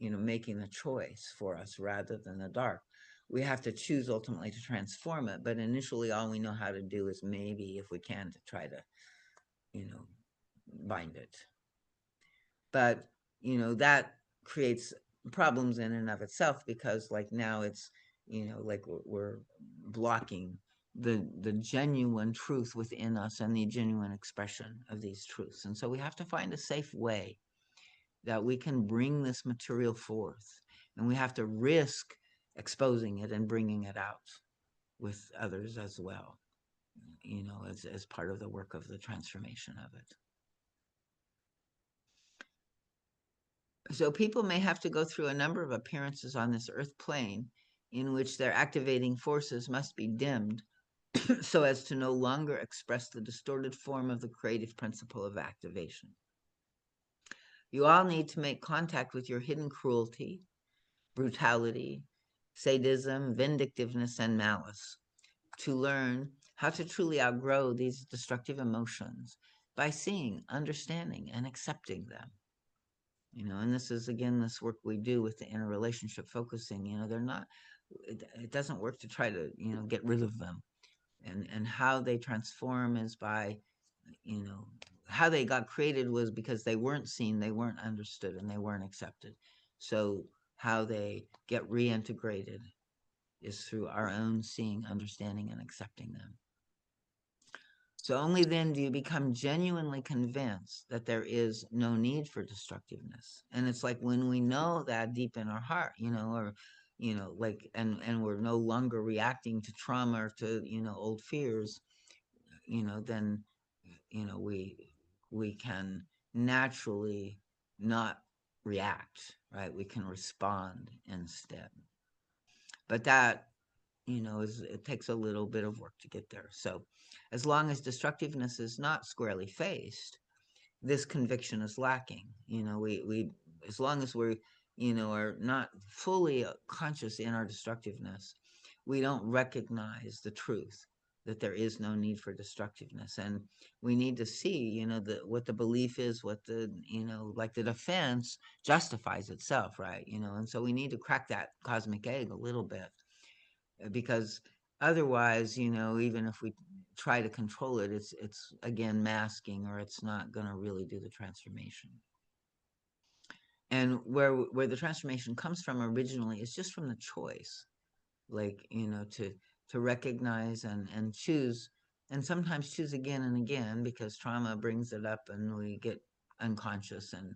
making the choice for us rather than the dark. We have to choose ultimately to transform it, but initially all we know how to do is maybe, if we can, to try to, bind it. But, that creates problems in and of itself because like now it's, like we're blocking the genuine truth within us and the genuine expression of these truths. And so we have to find a safe way that we can bring this material forth, and we have to risk exposing it and bringing it out with others as well, as part of the work of the transformation of it. So people may have to go through a number of appearances on this earth plane in which their activating forces must be dimmed so as to no longer express the distorted form of the creative principle of activation. You all need to make contact with your hidden cruelty, brutality, sadism, vindictiveness, and malice to learn how to truly outgrow these destructive emotions by seeing, understanding, and accepting them. And this is, again, this work we do with the interrelationship focusing, they're not, it doesn't work to try to, get rid of them. And how they transform is by, how they got created was because they weren't seen, they weren't understood, and they weren't accepted. So how they get reintegrated is through our own seeing, understanding, and accepting them. So only then do you become genuinely convinced that there is no need for destructiveness. And it's like when we know that deep in our heart, or, like, and we're no longer reacting to trauma or to, old fears, then, we can naturally not react, right? We can respond instead. But that, it takes a little bit of work to get there. So as long as destructiveness is not squarely faced, this conviction is lacking. We as long as we're, are not fully conscious in our destructiveness, we don't recognize the truth that there is no need for destructiveness. And we need to see, what the belief is, what the, like the defense justifies itself, right? And so we need to crack that cosmic egg a little bit. Because otherwise, even if we try to control it, it's again masking, or it's not going to really do the transformation. And where the transformation comes from originally is just from the choice, like, to recognize and choose and sometimes choose again and again because trauma brings it up and we get unconscious and,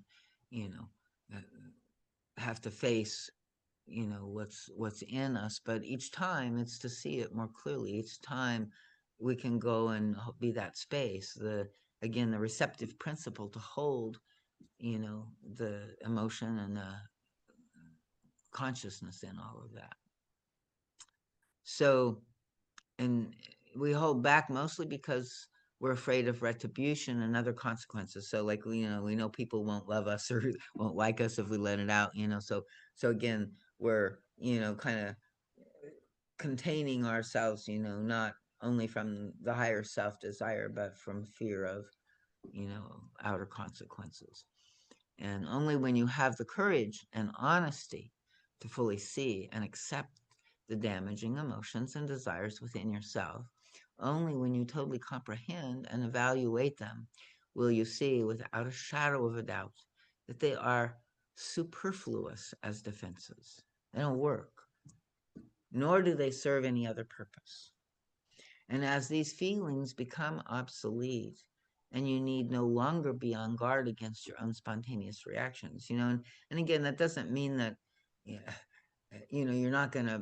you know, have to face, you know, what's in us. But each time it's to see it more clearly. Each time we can go and be that space. Again, the receptive principle to hold, you know, the emotion and the consciousness in all of that. So, and we hold back mostly because we're afraid of retribution and other consequences. So like, you know, we know people won't love us or won't like us if we let it out, you know. So again, we're, you know, kind of containing ourselves, you know, not only from the higher self desire, but from fear of, you know, outer consequences. And only when you have the courage and honesty to fully see and accept the damaging emotions and desires within yourself, only when you totally comprehend and evaluate them will you see without a shadow of a doubt that they are superfluous as defenses. They don't work, nor do they serve any other purpose. And as these feelings become obsolete, and you need no longer be on guard against your own spontaneous reactions, you know, and again, that doesn't mean that, yeah, you know, you're not going to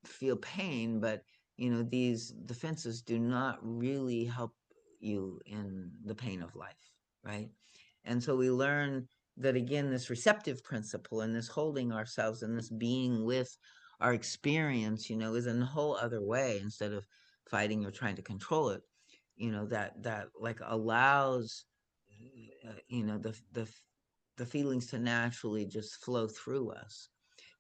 feel pain, but, you know, these defenses do not really help you in the pain of life, right? And so we learn that, again, this receptive principle and this holding ourselves and this being with our experience, you know, is in a whole other way instead of fighting or trying to control it, you know, that like allows, you know, the feelings to naturally just flow through us.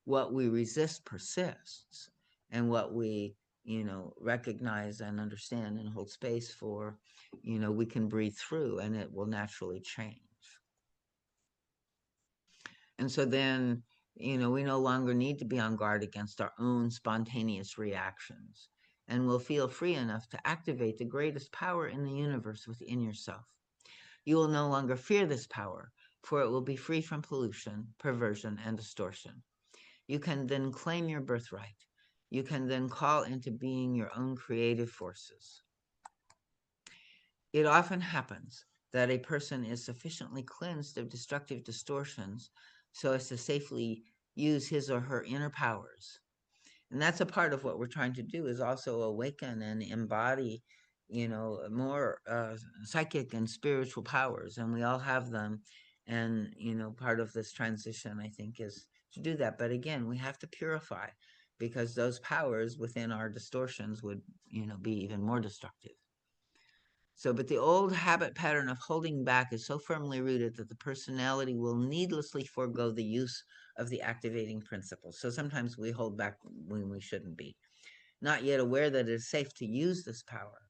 What we resist persists, and what we, you know, recognize and understand and hold space for, you know, we can breathe through and it will naturally change. And so then, you know, we no longer need to be on guard against our own spontaneous reactions, and will feel free enough to activate the greatest power in the universe within yourself. You will no longer fear this power, for it will be free from pollution, perversion, and distortion. You can then claim your birthright. You can then call into being your own creative forces. It often happens that a person is sufficiently cleansed of destructive distortions so as to safely use his or her inner powers. And that's a part of what we're trying to do, is also awaken and embody, you know, more psychic and spiritual powers. And we all have them. And, you know, part of this transition, I think, is to do that. But again, we have to purify, because those powers within our distortions would, you know, be even more destructive. So, but the old habit pattern of holding back is so firmly rooted that the personality will needlessly forego the use of the activating principle. So sometimes we hold back when we shouldn't be, not yet aware that it is safe to use this power.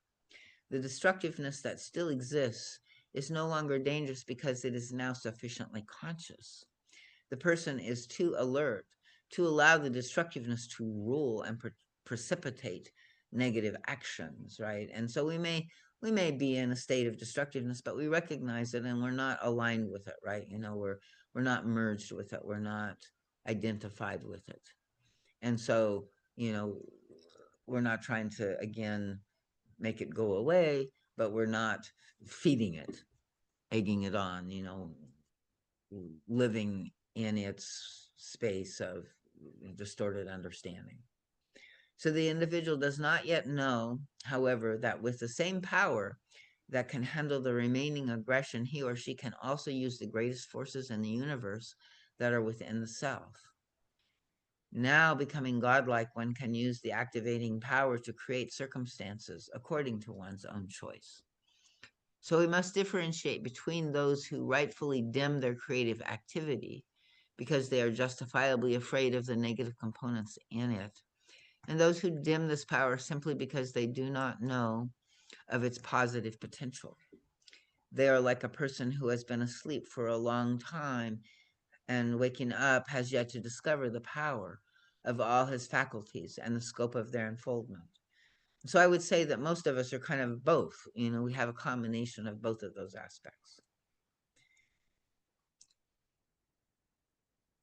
The destructiveness that still exists is no longer dangerous because it is now sufficiently conscious. The person is too alert to allow the destructiveness to rule and precipitate negative actions, right? And so we may be in a state of destructiveness, but we recognize it and we're not aligned with it, right? You know, we're not merged with it, we're not identified with it. And so, you know, we're not trying to, again, make it go away, but we're not feeding it, egging it on, you know, living in its space of distorted understanding. So the individual does not yet know, however, that with the same power that can handle the remaining aggression, he or she can also use the greatest forces in the universe that are within the self. Now, becoming godlike, one can use the activating power to create circumstances according to one's own choice. So we must differentiate between those who rightfully dim their creative activity because they are justifiably afraid of the negative components in it, and those who dim this power simply because they do not know of its positive potential. They are like a person who has been asleep for a long time and waking up has yet to discover the power of all his faculties and the scope of their unfoldment. So I would say that most of us are kind of both. You know, we have a combination of both of those aspects.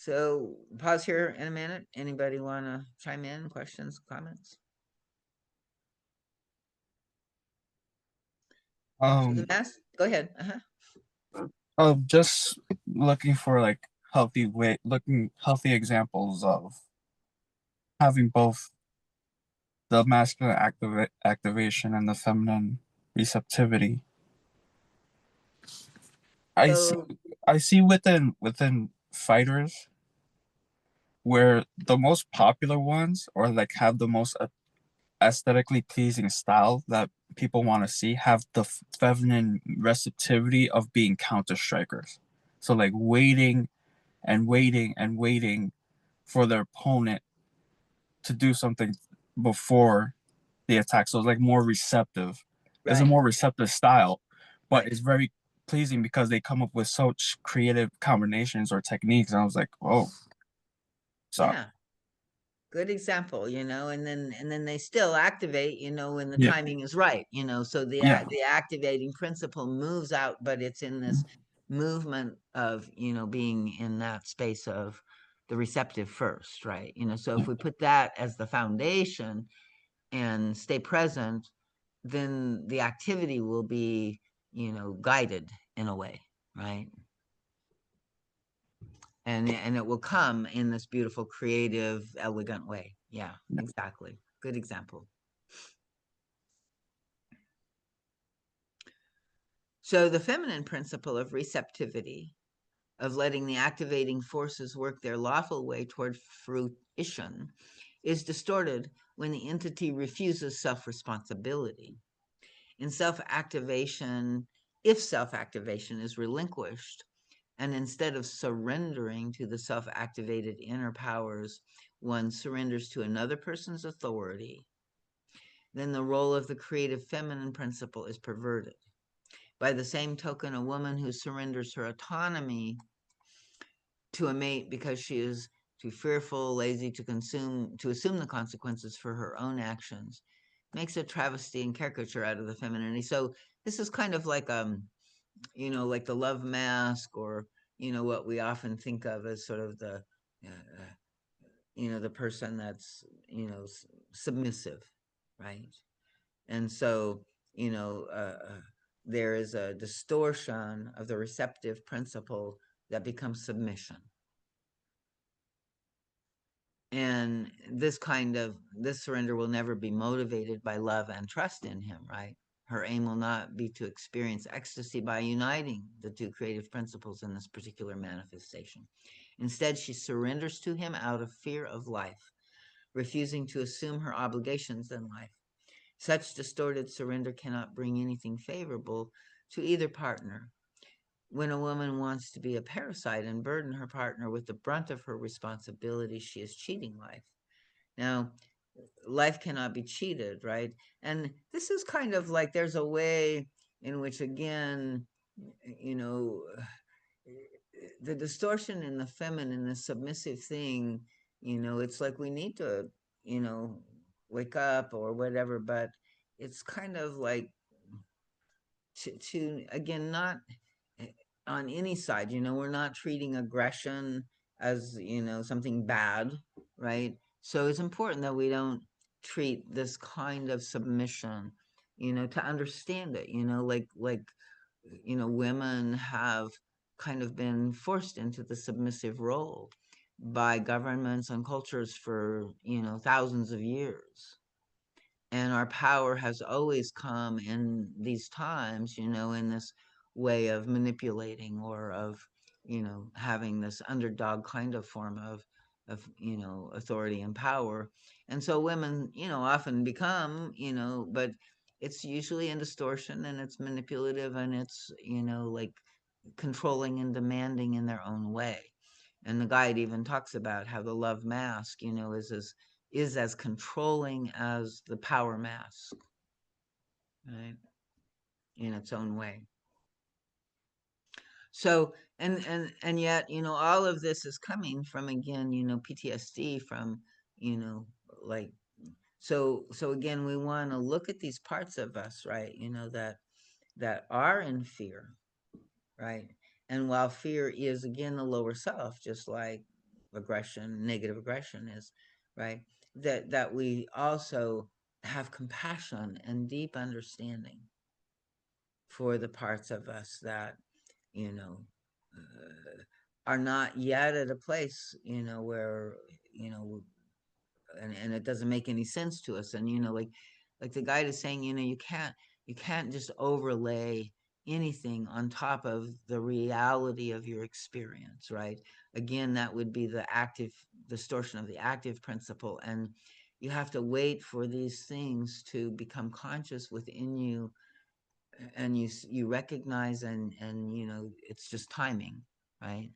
So pause here in a minute. Anybody want to chime in? Questions, comments? So the Um, mass, go ahead. just looking for like healthy examples of having both the masculine activation and the feminine receptivity. I see, So, I see within fighters where the most popular ones or like have the most aesthetically pleasing style that people want to see have the feminine receptivity of being counter strikers. So like waiting and waiting and waiting for their opponent to do something before the attack. So it's like more receptive. It's a right, more receptive style, but right. it's very pleasing because they come up with such creative combinations or techniques. And I was like, oh, so Yeah. Good example, and then they still activate, when the yeah, timing is right, so yeah, the activating principle moves out, but it's in this movement of, being in that space of the receptive first, right? So if we put that as the foundation and stay present, then the activity will be, guided in a way, right? And it will come in this beautiful, creative, elegant way. Yeah, exactly. Good example. So the feminine principle of receptivity, of letting the activating forces work their lawful way toward fruition, is distorted when the entity refuses self-responsibility. In self-activation, if self-activation is relinquished, and instead of surrendering to the self-activated inner powers, one surrenders to another person's authority, then the role of the creative feminine principle is perverted. By the same token, a woman who surrenders her autonomy to a mate because she is too fearful, lazy to assume the consequences for her own actions, makes a travesty and caricature out of the femininity. So this is kind of like like the love mask, or what we often think of as sort of the person that's submissive, right? And so you know uh, uh, there is a distortion of the receptive principle that becomes submission, and this surrender will never be motivated by love and trust in him, right? Her aim will not be to experience ecstasy by uniting the two creative principles in this particular manifestation. Instead, she surrenders to him out of fear of life, refusing to assume her obligations in life. Such distorted surrender cannot bring anything favorable to either partner. When a woman wants to be a parasite and burden her partner with the brunt of her responsibility, she is cheating life. Now, life cannot be cheated, right? And this is kind of like there's a way in which, again, you know, the distortion in the feminine, the submissive thing, it's like we need to, you know, wake up or whatever, but it's kind of like to again, not eh, on any side, we're not treating aggression as, something bad, right? So it's important that we don't treat this kind of submission, to understand it, women have kind of been forced into the submissive role by governments and cultures for, thousands of years. And our power has always come in these times, in this way of manipulating, or of, having this underdog kind of form of authority and power. And so women, often become, but it's usually in distortion, and it's manipulative, and it's, like controlling and demanding in their own way. And the guide even talks about how the love mask, is as controlling as the power mask, right? In its own way. So, and yet, all of this is coming from, again, PTSD from, you know, like so again, we want to look at these parts of us, right? That are in fear, right? And while fear is, again, the lower self, just like aggression, negative aggression is, right? That we also have compassion and deep understanding, for the parts of us that, you know, are not yet at a place, where, you know, and it doesn't make any sense to us. And, like the guide is saying, you can't just overlay anything on top of the reality of your experience, right? Again, that would be the active distortion of the active principle. And you have to wait for these things to become conscious within you, and you recognize, and it's just timing, right?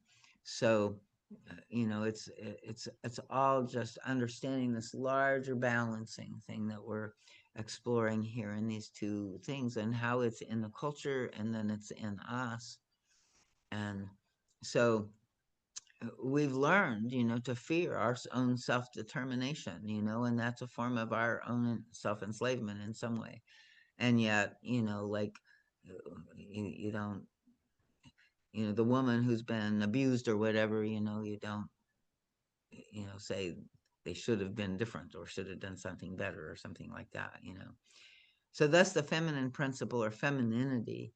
So it's all just understanding this larger balancing thing that we're exploring here in these two things, and how it's in the culture and then it's in us. And so we've learned, to fear our own self-determination, and that's a form of our own self-enslavement in some way. And yet, like, you don't, the woman who's been abused or whatever, you don't, say they should have been different or should have done something better or something like that. So thus the feminine principle or femininity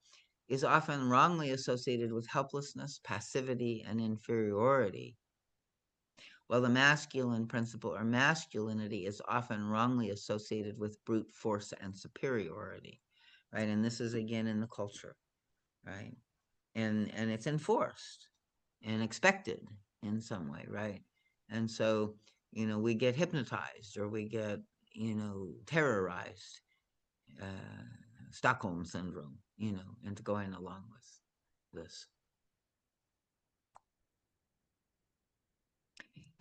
is often wrongly associated with helplessness, passivity, and inferiority, while the masculine principle or masculinity is often wrongly associated with brute force and superiority, right? And this is again in the culture, right? And it's enforced and expected in some way, right? And so, we get hypnotized, or we get, terrorized, Stockholm syndrome, into going along with this.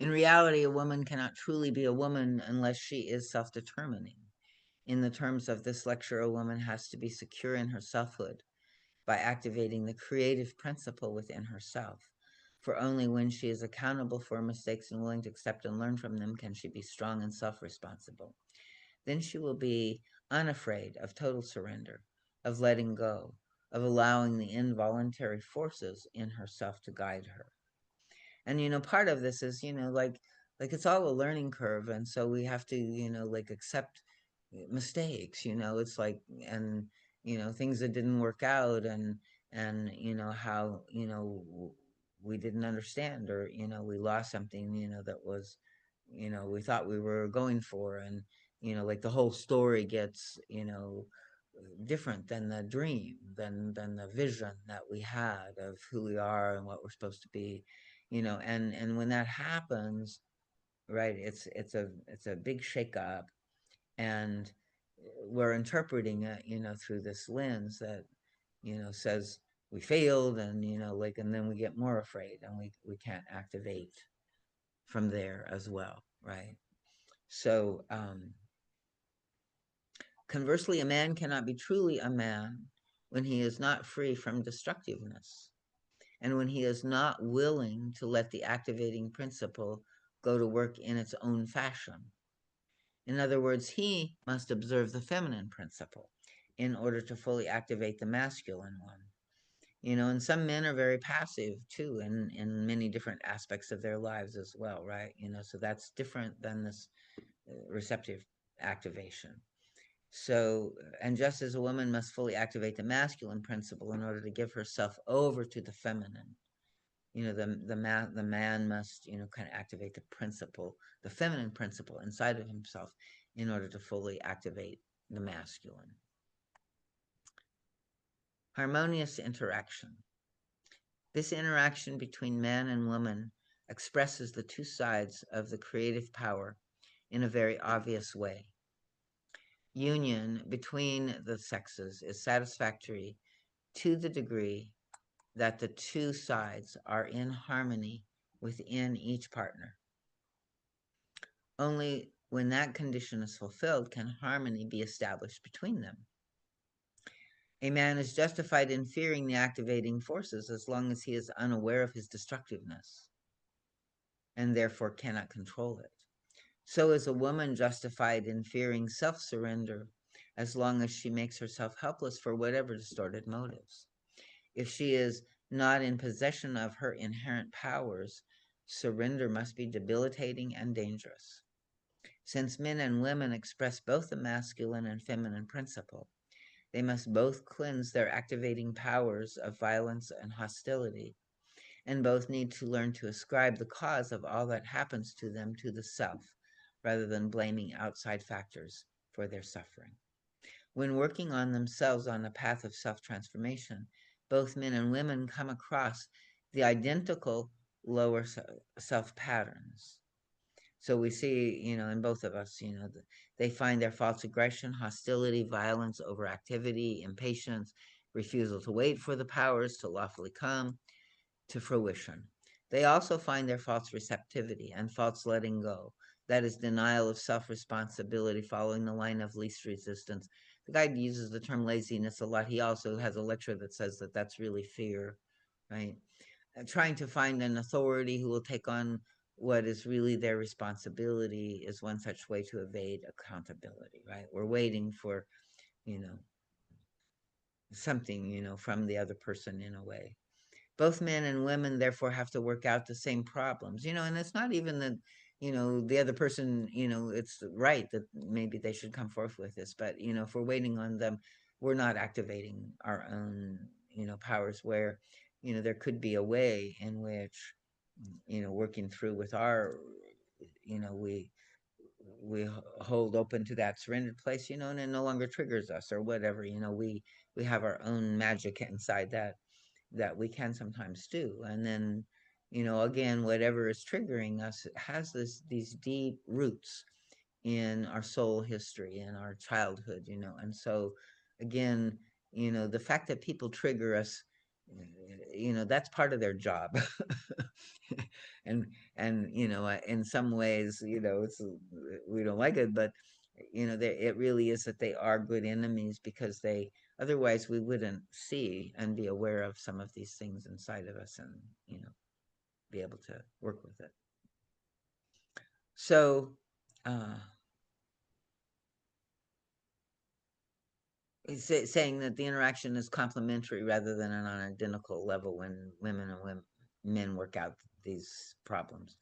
In reality, a woman cannot truly be a woman unless she is self-determining. In the terms of this lecture, a woman has to be secure in her selfhood by activating the creative principle within herself. For only when she is accountable for mistakes and willing to accept and learn from them can she be strong and self-responsible. Then she will be unafraid of total surrender, of letting go, of allowing the involuntary forces in herself to guide her. And part of this is, like it's all a learning curve, and so we have to, like accept mistakes. It's like, and things that didn't work out, and how we didn't understand, or we lost something, that was, we thought we were going for. And like the whole story gets, different than the dream, than the vision that we had of who we are and what we're supposed to be. And when that happens, right, it's a big shakeup. And we're interpreting it, through this lens that, says we failed, and like, and then we get more afraid, and we can't activate from there as well, right? So conversely, a man cannot be truly a man when he is not free from destructiveness, and when he is not willing to let the activating principle go to work in its own fashion. In other words, he must observe the feminine principle in order to fully activate the masculine one. And some men are very passive too, in many different aspects of their lives as well, right? So that's different than this receptive activation. So, and just as a woman must fully activate the masculine principle in order to give herself over to the feminine, the man must, kind of activate the principle, the feminine principle inside of himself in order to fully activate the masculine. Harmonious interaction. This interaction between man and woman expresses the two sides of the creative power in a very obvious way. Union between the sexes is satisfactory to the degree that the two sides are in harmony within each partner. Only when that condition is fulfilled can harmony be established between them. A man is justified in fearing the activating forces as long as he is unaware of his destructiveness, and therefore cannot control it. So is a woman justified in fearing self-surrender as long as she makes herself helpless for whatever distorted motives. If she is not in possession of her inherent powers, surrender must be debilitating and dangerous. Since men and women express both the masculine and feminine principle, They must both cleanse their activating powers of violence and hostility, and both need to learn to ascribe the cause of all that happens to them to the self, rather than blaming outside factors for their suffering. When working on themselves on the path of self-transformation, both men and women come across the identical lower self patterns. So we see, in both of us, they find their false aggression, hostility, violence, overactivity, impatience, refusal to wait for the powers to lawfully come to fruition. They also find their false receptivity and false letting go. That is denial of self-responsibility, following the line of least resistance. The guide uses the term laziness a lot. He also has a lecture that says that that's really fear, right? Trying to find an authority who will take on what is really their responsibility is one such way to evade accountability, right? We're waiting for, you know, something, from the other person in a way. Both men and women therefore have to work out the same problems, and it's not even that, the other person, it's right that maybe they should come forth with this, but, if we're waiting on them, we're not activating our own, powers where, there could be a way in which, working through with our, we hold open to that surrendered place, and it no longer triggers us or whatever, we have our own magic inside that we can sometimes do. And then, again, whatever is triggering us has these deep roots in our soul history and our childhood, and so again, the fact that people trigger us, that's part of their job. and in some ways, it's we don't like it, but it really is that they are good enemies, because they otherwise we wouldn't see and be aware of some of these things inside of us, and be able to work with it. So it's saying that the interaction is complementary rather than on an identical level when women and men work out these problems.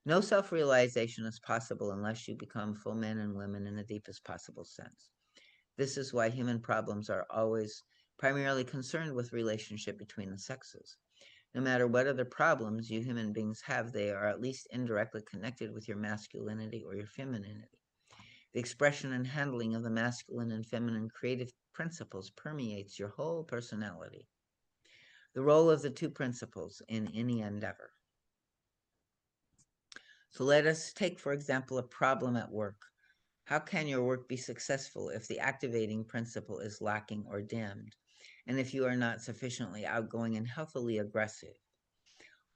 No self-realization is possible unless you become full men and women in the deepest possible sense. This is why human problems are always primarily concerned with relationship between the sexes. No matter what other problems you human beings have, they are at least indirectly connected with your masculinity or your femininity. The expression and handling of the masculine and feminine creative principles permeates your whole personality. The role of the two principles in any endeavor. So let us take, for example, a problem at work. How can your work be successful if the activating principle is lacking or dimmed, and if you are not sufficiently outgoing and healthily aggressive?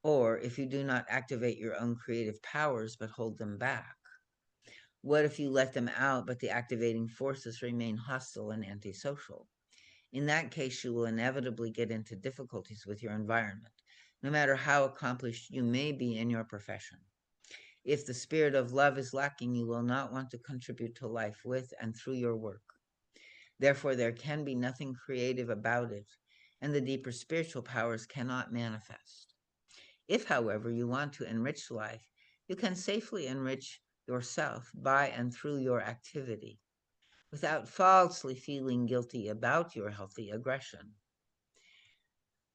Or if you do not activate your own creative powers but hold them back? What if you let them out but the activating forces remain hostile and antisocial? In that case, you will inevitably get into difficulties with your environment, no matter how accomplished you may be in your profession. If the spirit of love is lacking, you will not want to contribute to life with and through your work. Therefore, there can be nothing creative about it, and the deeper spiritual powers cannot manifest. If, however, you want to enrich life, you can safely enrich yourself by and through your activity, without falsely feeling guilty about your healthy aggression.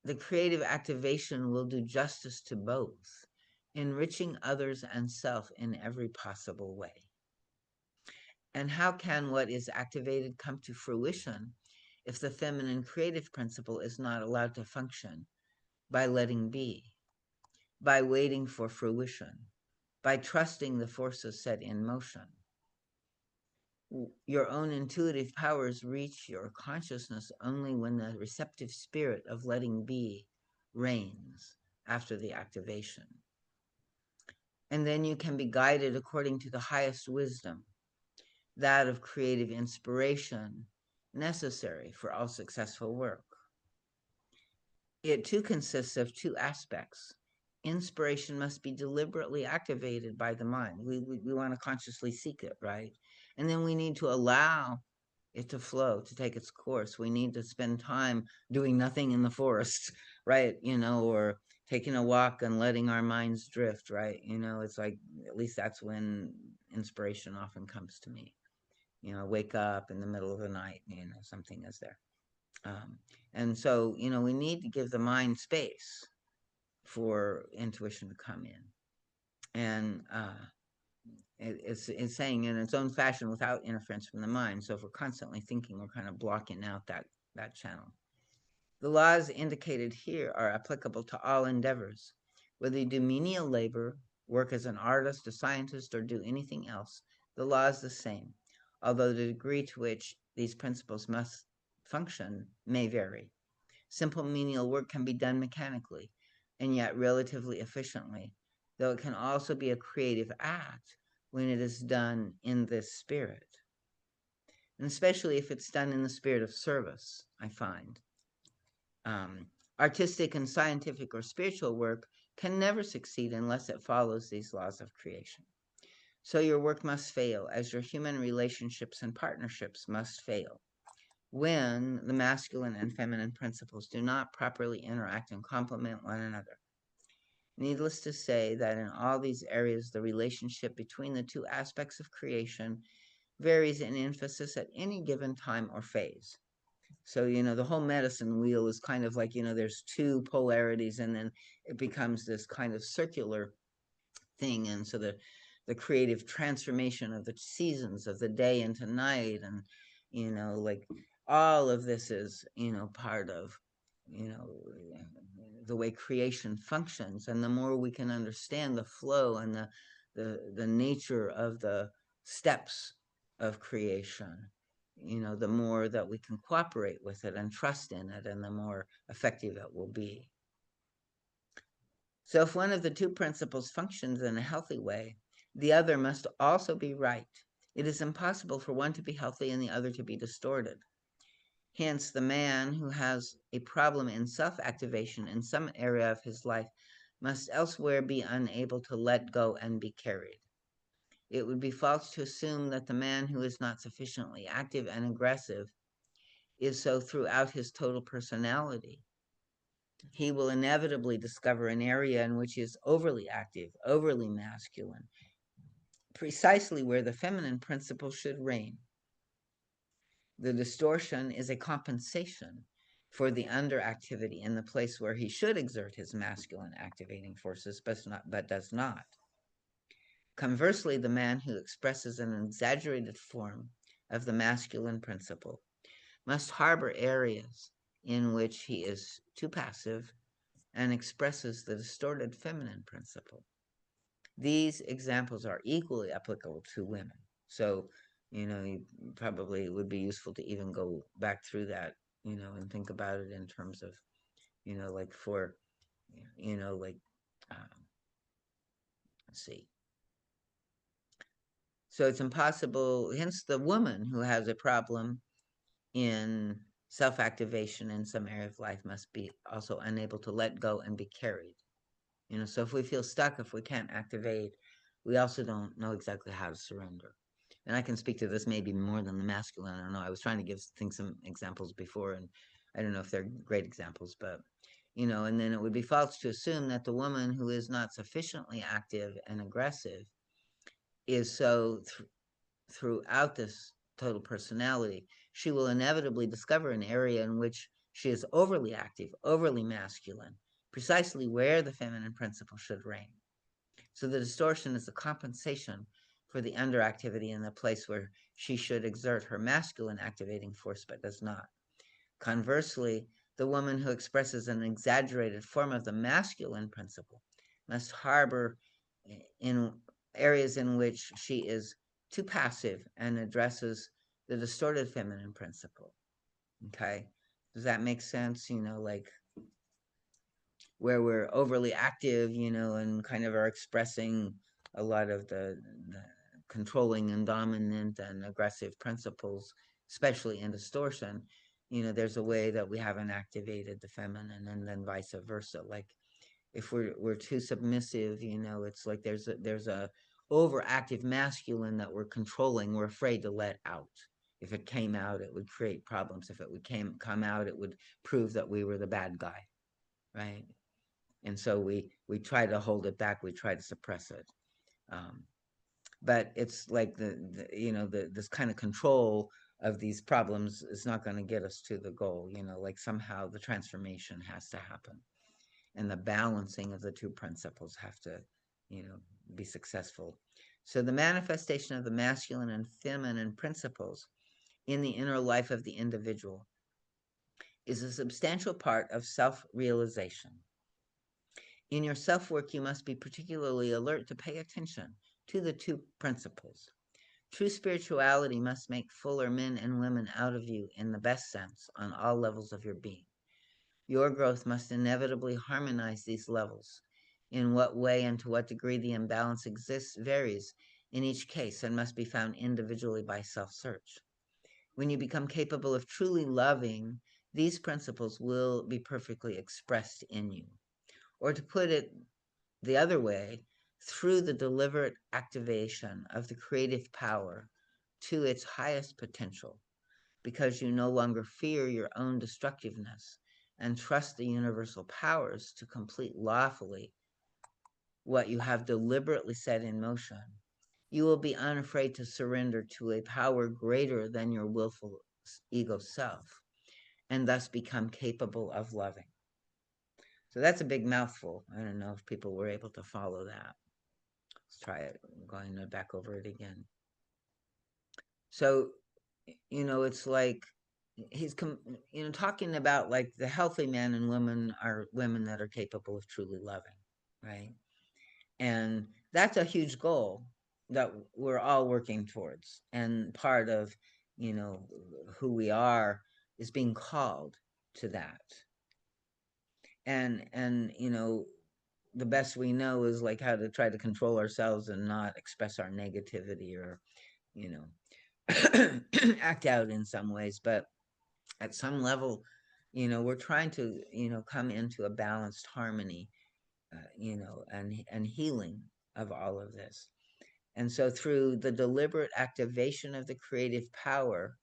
The creative activation will do justice to both, enriching others and self in every possible way. And how can what is activated come to fruition if the feminine creative principle is not allowed to function? By letting be, by waiting for fruition, by trusting the forces set in motion. Your own intuitive powers reach your consciousness only when the receptive spirit of letting be reigns after the activation. And then you can be guided according to the highest wisdom, that of creative inspiration necessary for all successful work. It too consists of two aspects. Inspiration must be deliberately activated by the mind. We want to consciously seek it, right? And then we need to allow it to flow, to take its course. We need to spend time doing nothing in the forest, right? Or taking a walk and letting our minds drift, right? It's like, at least that's when inspiration often comes to me. wake up in the middle of the night, something is there. And so, we need to give the mind space for intuition to come in. And it's saying in its own fashion without interference from the mind. So if we're constantly thinking, we're kind of blocking out that channel. The laws indicated here are applicable to all endeavors. Whether you do menial labor, work as an artist, a scientist, or do anything else, the law is the same, although the degree to which these principles must function may vary. Simple menial work can be done mechanically and yet relatively efficiently, though it can also be a creative act when it is done in this spirit. And especially if it's done in the spirit of service, I find. Artistic and scientific or spiritual work can never succeed unless it follows these laws of creation. So your work must fail, as your human relationships and partnerships must fail, when the masculine and feminine principles do not properly interact and complement one another. Needless to say that in all these areas, the relationship between the two aspects of creation varies in emphasis at any given time or phase. So, the whole medicine wheel is kind of like, there's two polarities, and then it becomes this kind of circular thing. And so the creative transformation of the seasons, of the day into night, and, like all of this is, part of, the way creation functions. And the more we can understand the flow and the nature of the steps of creation, the more that we can cooperate with it and trust in it, and the more effective it will be. So if one of the two principles functions in a healthy way, the other must also be right. It is impossible for one to be healthy and the other to be distorted. Hence, the man who has a problem in self-activation in some area of his life must elsewhere be unable to let go and be carried. It would be false to assume that the man who is not sufficiently active and aggressive is so throughout his total personality. He will inevitably discover an area in which he is overly active, overly masculine, precisely where the feminine principle should reign. The distortion is a compensation for the underactivity in the place where he should exert his masculine activating forces, but does not. Conversely, the man who expresses an exaggerated form of the masculine principle must harbor areas in which he is too passive and expresses the distorted feminine principle. These examples are equally applicable to women. So, you probably would be useful to even go back through that, and think about it in terms of, like for, like, let's see. So it's impossible, hence the woman who has a problem in self-activation in some area of life must be also unable to let go and be carried. So if we feel stuck, if we can't activate, we also don't know exactly how to surrender. And I can speak to this maybe more than the masculine. I don't know. I was trying to give some examples before, and I don't know if they're great examples, but, and then it would be false to assume that the woman who is not sufficiently active and aggressive is so throughout this total personality. She will inevitably discover an area in which she is overly active, overly masculine, precisely where the feminine principle should reign. So the distortion is a compensation for the underactivity in the place where she should exert her masculine activating force but does not. Conversely, the woman who expresses an exaggerated form of the masculine principle must harbor in areas in which she is too passive and addresses the distorted feminine principle. Okay? Does that make sense? Like where we're overly active, and kind of are expressing a lot of the controlling and dominant and aggressive principles, especially in distortion, there's a way that we haven't activated the feminine, and then vice versa. Like if we're too submissive, it's like there's a overactive masculine that we're controlling, we're afraid to let out. If it came out, it would create problems. If it would come out, it would prove that we were the bad guy, right? And so we try to hold it back. We try to suppress it. but it's like this kind of control of these problems is not going to get us to the goal. Like somehow the transformation has to happen, and the balancing of the two principles have to be successful. So the manifestation of the masculine and feminine principles in the inner life of the individual is a substantial part of self-realization. In your self-work, you must be particularly alert to pay attention to the two principles. True spirituality must make fuller men and women out of you in the best sense on all levels of your being. Your growth must inevitably harmonize these levels. In what way and to what degree the imbalance exists varies in each case and must be found individually by self-search. When you become capable of truly loving, these principles will be perfectly expressed in you. Or to put it the other way, through the deliberate activation of the creative power to its highest potential, because you no longer fear your own destructiveness and trust the universal powers to complete lawfully what you have deliberately set in motion, you will be unafraid to surrender to a power greater than your willful ego self, and thus become capable of loving. So that's a big mouthful. I don't know if people were able to follow that. Let's try it. I'm going back over it again. So, it's like he's talking about like the healthy men and women are women that are capable of truly loving, right? And that's a huge goal that we're all working towards. And part of, who we are is being called to that. And the best we know is like how to try to control ourselves and not express our negativity or, act out in some ways. But at some level, we're trying to, come into a balanced harmony, and healing of all of this. And so through the deliberate activation of the creative power,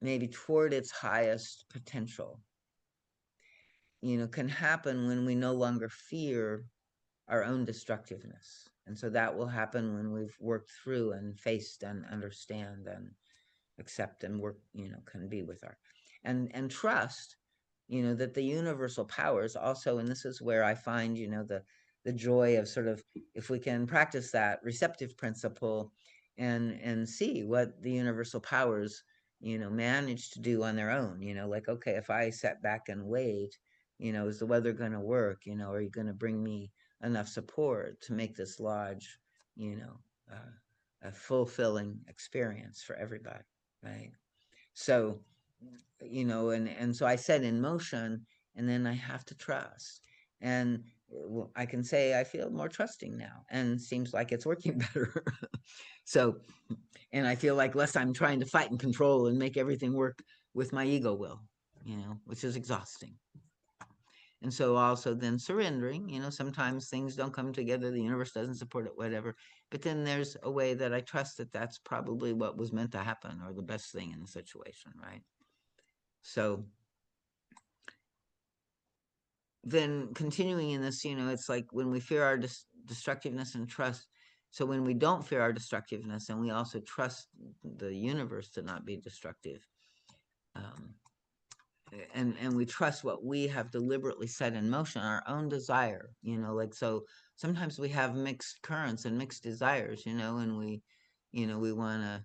maybe toward its highest potential, can happen when we no longer fear our own destructiveness. And so that will happen when we've worked through and faced and understand and accept and work, can be with our and trust, that the universal powers also, and this is where I find, the joy of sort of, if we can practice that receptive principle and see what the universal powers, manage to do on their own, like, okay, if I sat back and wait, is the weather going to work? Are you going to bring me enough support to make this lodge, a fulfilling experience for everybody, right? So, and so I set in motion, and then I have to trust. And I can say I feel more trusting now, and seems like it's working better. So, and I feel like less I'm trying to fight and control and make everything work with my ego will, which is exhausting. And so also then surrendering, sometimes things don't come together, the universe doesn't support it, whatever. But then there's a way that I trust that that's probably what was meant to happen or the best thing in the situation, right? So then continuing in this, it's like when we fear our destructiveness and trust. So when we don't fear our destructiveness and we also trust the universe to not be destructive, um, and we trust what we have deliberately set in motion, our own desire, like, so sometimes we have mixed currents and mixed desires, and we want to,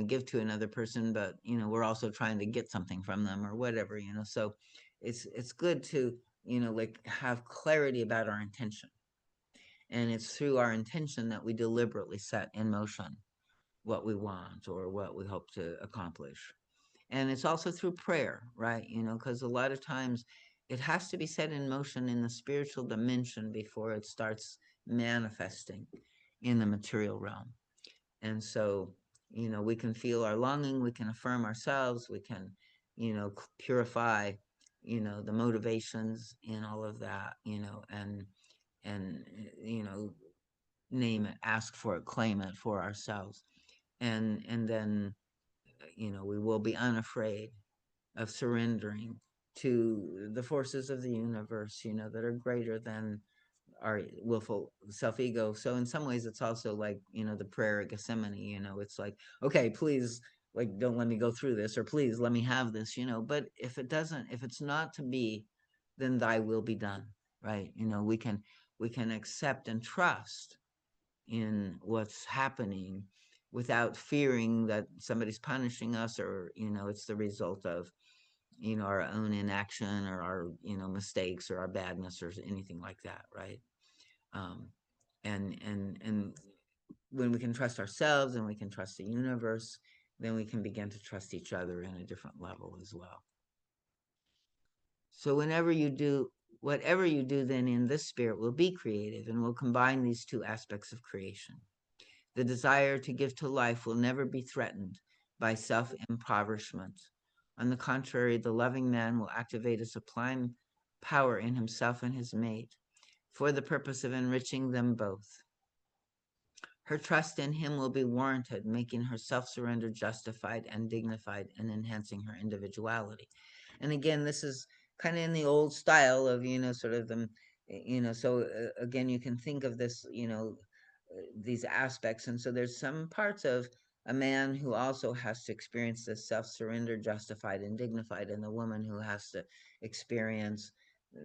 give to another person, but, we're also trying to get something from them or whatever, so it's good to, like have clarity about our intention. And it's through our intention that we deliberately set in motion what we want or what we hope to accomplish. And it's also through prayer, right? Because a lot of times it has to be set in motion in the spiritual dimension before it starts manifesting in the material realm. And so, we can feel our longing, we can affirm ourselves, we can, purify, the motivations in all of that, and, name it, ask for it, claim it for ourselves. And then, we will be unafraid of surrendering to the forces of the universe, that are greater than our willful self-ego. So in some ways it's also like, the prayer at Gethsemane, it's like, okay, please, like, don't let me go through this, or please let me have this, but if it's not to be, then thy will be done, right? We can accept and trust in what's happening without fearing that somebody's punishing us, or it's the result of our own inaction, or our mistakes, or our badness, or anything like that, right? um, and when we can trust ourselves and we can trust the universe, then we can begin to trust each other in a different level as well. So whatever you do then in this spirit will be creative, and will combine these two aspects of creation. The desire to give to life will never be threatened by self-impoverishment. On the contrary, the loving man will activate a sublime power in himself and his mate for the purpose of enriching them both. Her trust in him will be warranted, making her self-surrender justified and dignified, and enhancing her individuality. And again, this is kind of in the old style of, sort of the, so again, you can think of this, these aspects. And so there's some parts of a man who also has to experience this self-surrender justified and dignified, and the woman who has to experience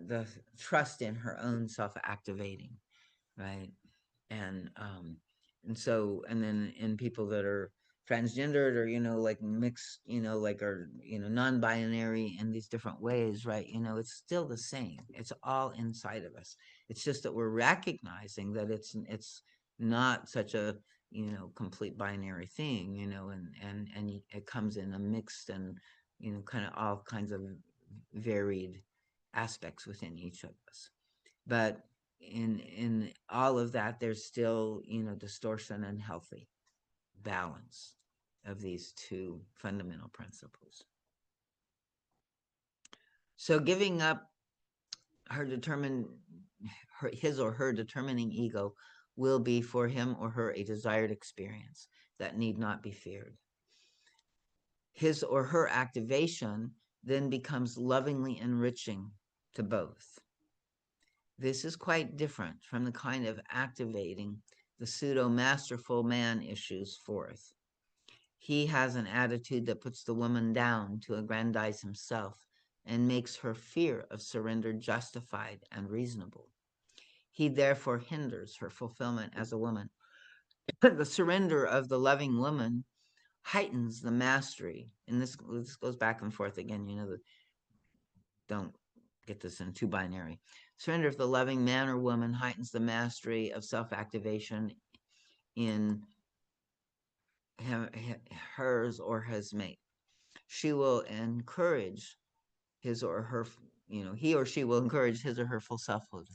the trust in her own self-activating, right? And then in people that are transgendered, or like mixed, like, or non-binary in these different ways, right? It's still the same. It's all inside of us. It's just that we're recognizing that it's not such a complete binary thing, and it comes in a mixed and kind of all kinds of varied aspects within each of us. But in all of that, there's still distortion and healthy balance of these two fundamental principles. So giving up his or her determining ego will be for him or her a desired experience that need not be feared. His or her activation then becomes lovingly enriching to both. This is quite different from the kind of activating the pseudo-masterful man issues forth. He has an attitude that puts the woman down to aggrandize himself and makes her fear of surrender justified and reasonable. He therefore hinders her fulfillment as a woman. The surrender of the loving woman heightens the mastery. And this goes back and forth again, don't get this in too binary. Surrender of the loving man or woman heightens the mastery of self-activation in hers or his mate. She will encourage his or her, he or she will encourage his or her full selfhood,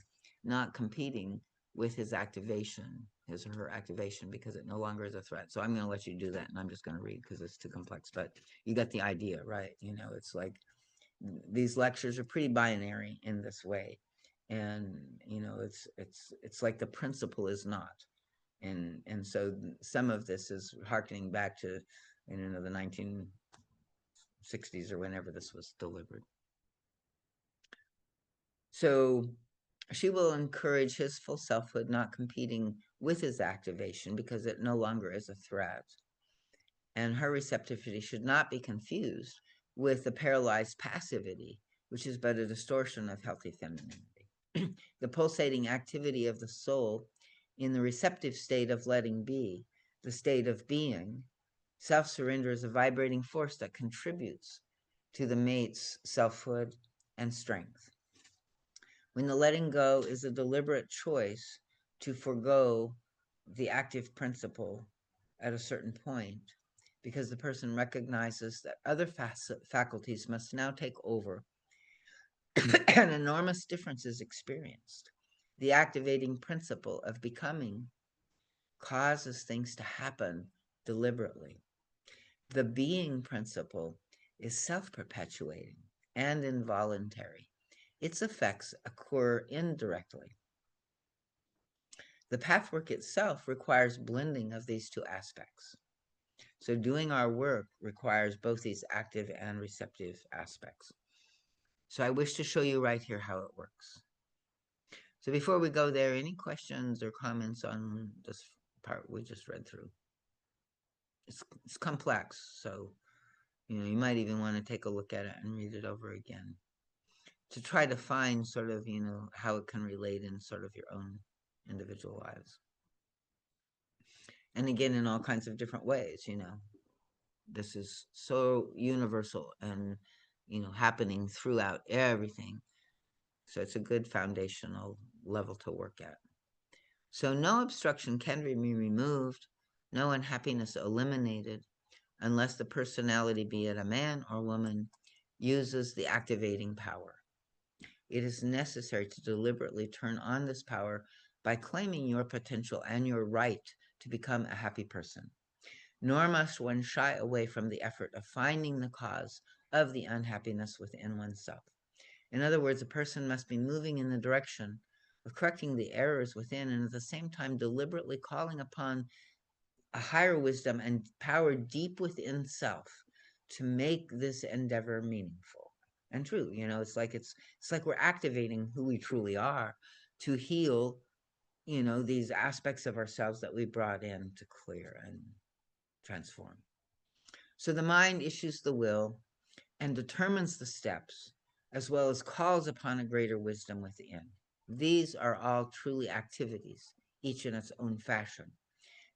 not competing with his or her activation, because it no longer is a threat. So I'm going to let you do that, and I'm just going to read because it's too complex. But you got the idea, right? It's like these lectures are pretty binary in this way, and it's like the principle is not, and so some of this is harkening back to the 1960s or whenever this was delivered. So she will encourage his full selfhood, not competing with his activation because it no longer is a threat. And her receptivity should not be confused with the paralyzed passivity, which is but a distortion of healthy femininity. The pulsating activity of the soul in the receptive state of letting be, the state of being, self-surrender is a vibrating force that contributes to the mate's selfhood and strength. When the letting go is a deliberate choice to forego the active principle at a certain point, because the person recognizes that other faculties must now take over, an enormous difference is experienced. The activating principle of becoming causes things to happen deliberately. The being principle is self-perpetuating and involuntary. Its effects occur indirectly. The pathwork itself requires blending of these two aspects. So doing our work requires both these active and receptive aspects. So I wish to show you right here how it works. So before we go there, any questions or comments on this part we just read through? It's complex, so you might even want to take a look at it and read it over again to try to find sort of how it can relate in sort of your own individual lives. And again, in all kinds of different ways. This is so universal and happening throughout everything. So it's a good foundational level to work at. So no obstruction can be removed, no unhappiness eliminated, unless the personality, be it a man or woman, uses the activating power. It is necessary to deliberately turn on this power by claiming your potential and your right to become a happy person. Nor must one shy away from the effort of finding the cause of the unhappiness within oneself. In other words, a person must be moving in the direction of correcting the errors within and at the same time deliberately calling upon a higher wisdom and power deep within self to make this endeavor meaningful and true. It's like we're activating who we truly are to heal these aspects of ourselves that we brought in to clear and transform. So the mind issues the will and determines the steps, as well as calls upon a greater wisdom within. These are all truly activities, each in its own fashion.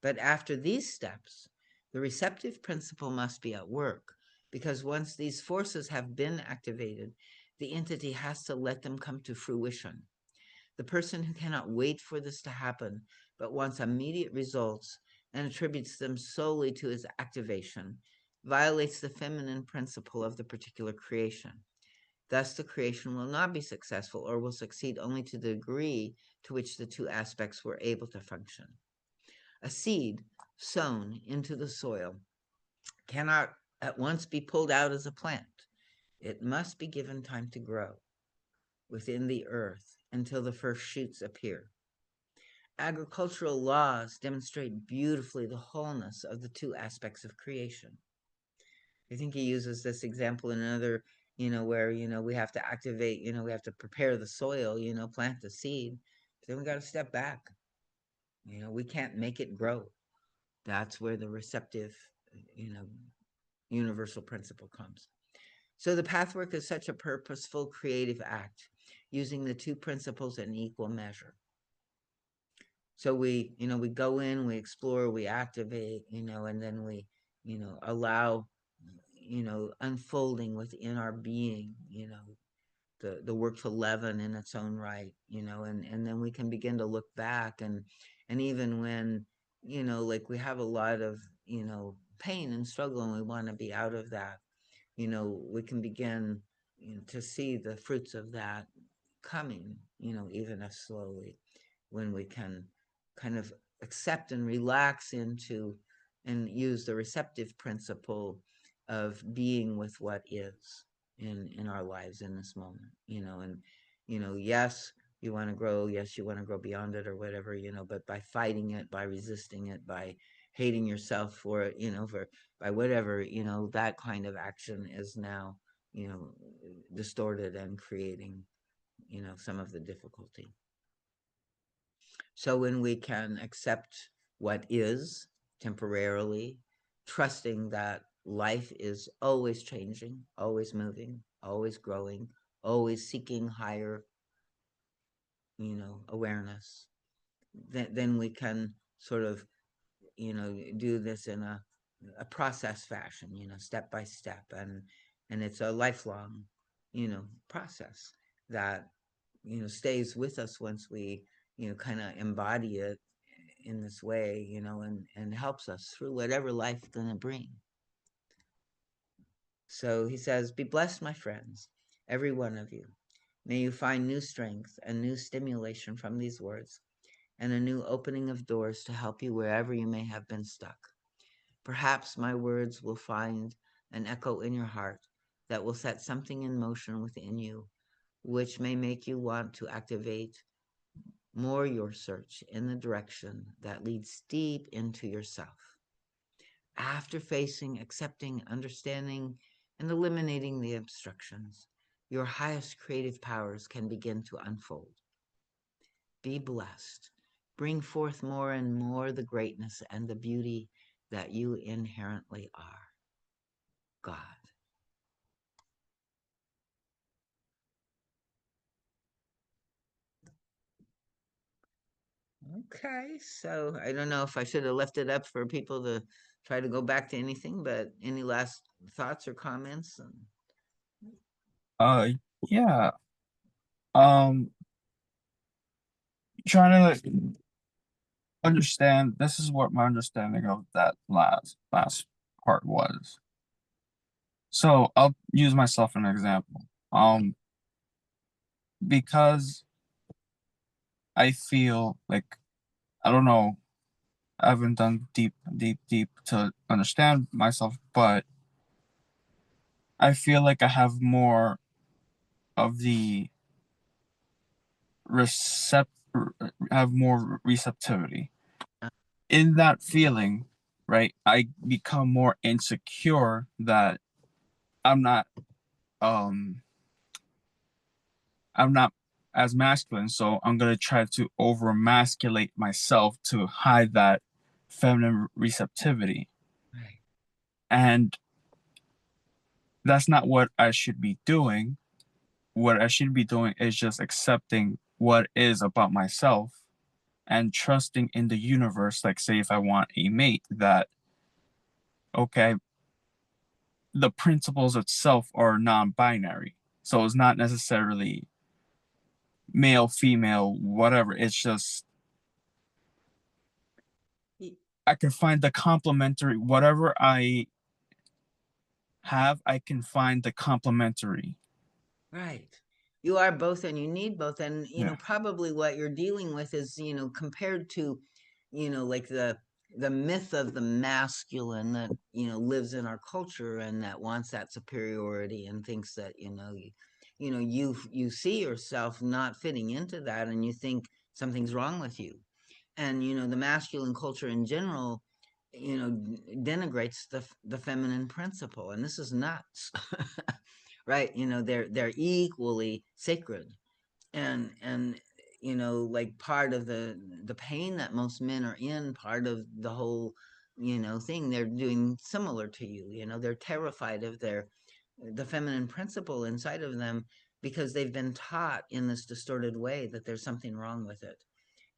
But after these steps, the receptive principle must be at work, because once these forces have been activated, the entity has to let them come to fruition. The person who cannot wait for this to happen, but wants immediate results and attributes them solely to his activation, violates the feminine principle of the particular creation. Thus, the creation will not be successful or will succeed only to the degree to which the two aspects were able to function. A seed sown into the soil cannot at once be pulled out as a plant. It must be given time to grow within the earth until the first shoots appear. Agricultural laws demonstrate beautifully the wholeness of the two aspects of creation. I think he uses this example in another, where, we have to activate, we have to prepare the soil, plant the seed. But then we got to step back. We can't make it grow. That's where the receptive, universal principle comes. So the pathwork is such a purposeful, creative act, using the two principles in equal measure. So we go in, we explore, we activate, and then we, allow, unfolding within our being, the work to leaven in its own right, and then we can begin to look back and even when, like we have a lot of, pain and struggle and we want to be out of that, we can begin to see the fruits of that coming, even as slowly when we can kind of accept and relax into and use the receptive principle of being with what is in our lives in this moment, and yes, you want to grow, yes, you want to grow beyond it or whatever, but by fighting it, by resisting it, by hating yourself for it, by whatever, that kind of action is now, distorted and creating, some of the difficulty. So when we can accept what is temporarily, trusting that life is always changing, always moving, always growing, always seeking higher, awareness, then we can sort of, do this in a process fashion, step by step. And it's a lifelong, process that, stays with us once we, kind of embody it in this way, and helps us through whatever life's gonna bring. So he says, be blessed, my friends, every one of you. May you find new strength and new stimulation from these words, and a new opening of doors to help you wherever you may have been stuck. Perhaps my words will find an echo in your heart that will set something in motion within you, which may make you want to activate more your search in the direction that leads deep into yourself. After facing, accepting, understanding, and eliminating the obstructions, your highest creative powers can begin to unfold. Be blessed. Bring forth more and more the greatness and the beauty that you inherently are. God. Okay, so I don't know if I should have left it up for people to try to go back to anything, but any last thoughts or comments? Yeah. Um, trying to understand. This is what my understanding of that last part was. So I'll use myself as an example. Because I feel like I don't know, I haven't done deep to understand myself, but I feel like I have more of the recept have more receptivity in that feeling, right? I become more insecure that I'm not um I'm not as masculine, so I'm gonna try to over emasculate myself to hide that feminine receptivity. Right. And that's not what I should be doing. What I should be doing is just accepting what is about myself and trusting in the universe. Like, say, if I want a mate, that, okay, the principles itself are non binary. So it's not necessarily male, female, whatever. It's just, I can find the complementary, whatever I have, I can find the complementary. Right. You are both and you need both. And, Yeah. probably what you're dealing with is, compared to, like the myth of the masculine that, lives in our culture and that wants that superiority and thinks that, you see yourself not fitting into that and you think something's wrong with you. And, the masculine culture in general, denigrates the feminine principle. And this is nuts. Right, they're equally sacred, and like part of the pain that most men are in, part of the whole thing they're doing similar to you. They're terrified of the feminine principle inside of them because they've been taught in this distorted way that there's something wrong with it.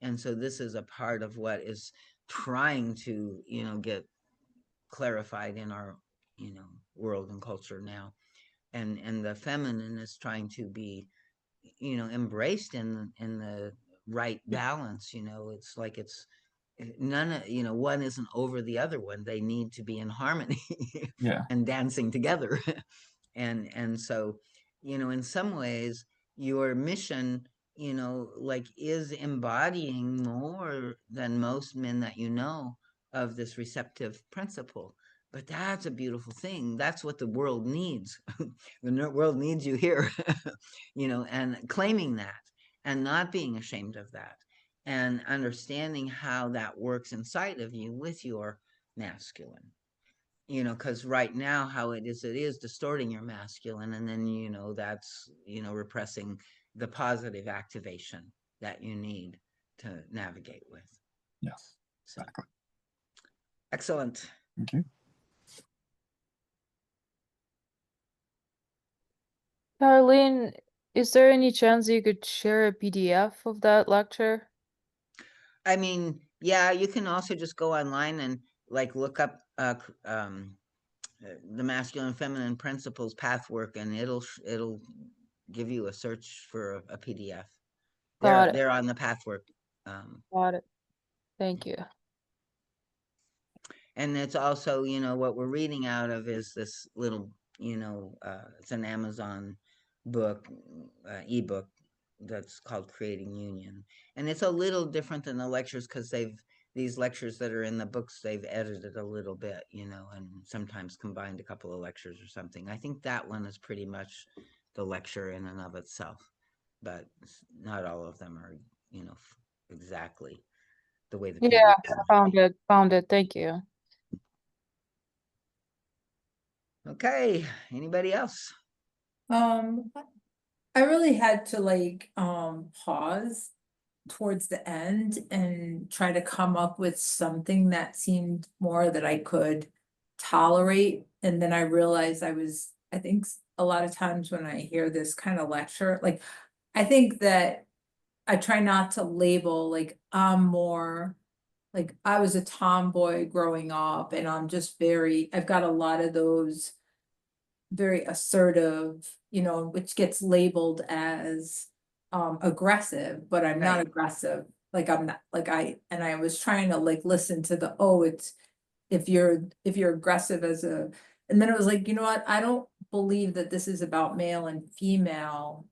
And so this is a part of what is trying to get clarified in our world and culture now. And the feminine is trying to be embraced in the right balance. It's like it's none of one isn't over the other one. They need to be in harmony Yeah. and dancing together. And so in some ways your mission like is embodying more than most men that of this receptive principle. But that's a beautiful thing. That's what the world needs. The world needs you here. And claiming that and not being ashamed of that and understanding how that works inside of you with your masculine. Because right now how it is distorting your masculine, and then that's repressing the positive activation that you need to navigate with. Yes. So Exactly. excellent. Thank you. Caroline, is there any chance you could share a PDF of that lecture? I mean, yeah, you can also just go online and like look up the masculine and feminine principles pathwork, and it'll give you a search for a PDF. Got it. They're on the pathwork. Got it. Thank you. And it's also what we're reading out of is this little it's an Amazon book, ebook, that's called Creating Union. And it's a little different than the lectures because these lectures that are in the books, they've edited a little bit, and sometimes combined a couple of lectures or something. I think that one is pretty much the lecture in and of itself, but not all of them are exactly the way the Yeah, PDF I is. found it. Thank you. Okay, anybody else? I really had to like pause towards the end and try to come up with something that seemed more that I could tolerate. And then I realized I think a lot of times when I hear this kind of lecture, like, I think that I try not to label, like, I'm more, like, I was a tomboy growing up and I've got a lot of those very assertive, which gets labeled as aggressive, but I'm not Right. aggressive. Like, I'm not, like, I was trying to like listen to it's if you're aggressive and then it was like, you know what, I don't believe that this is about male and female.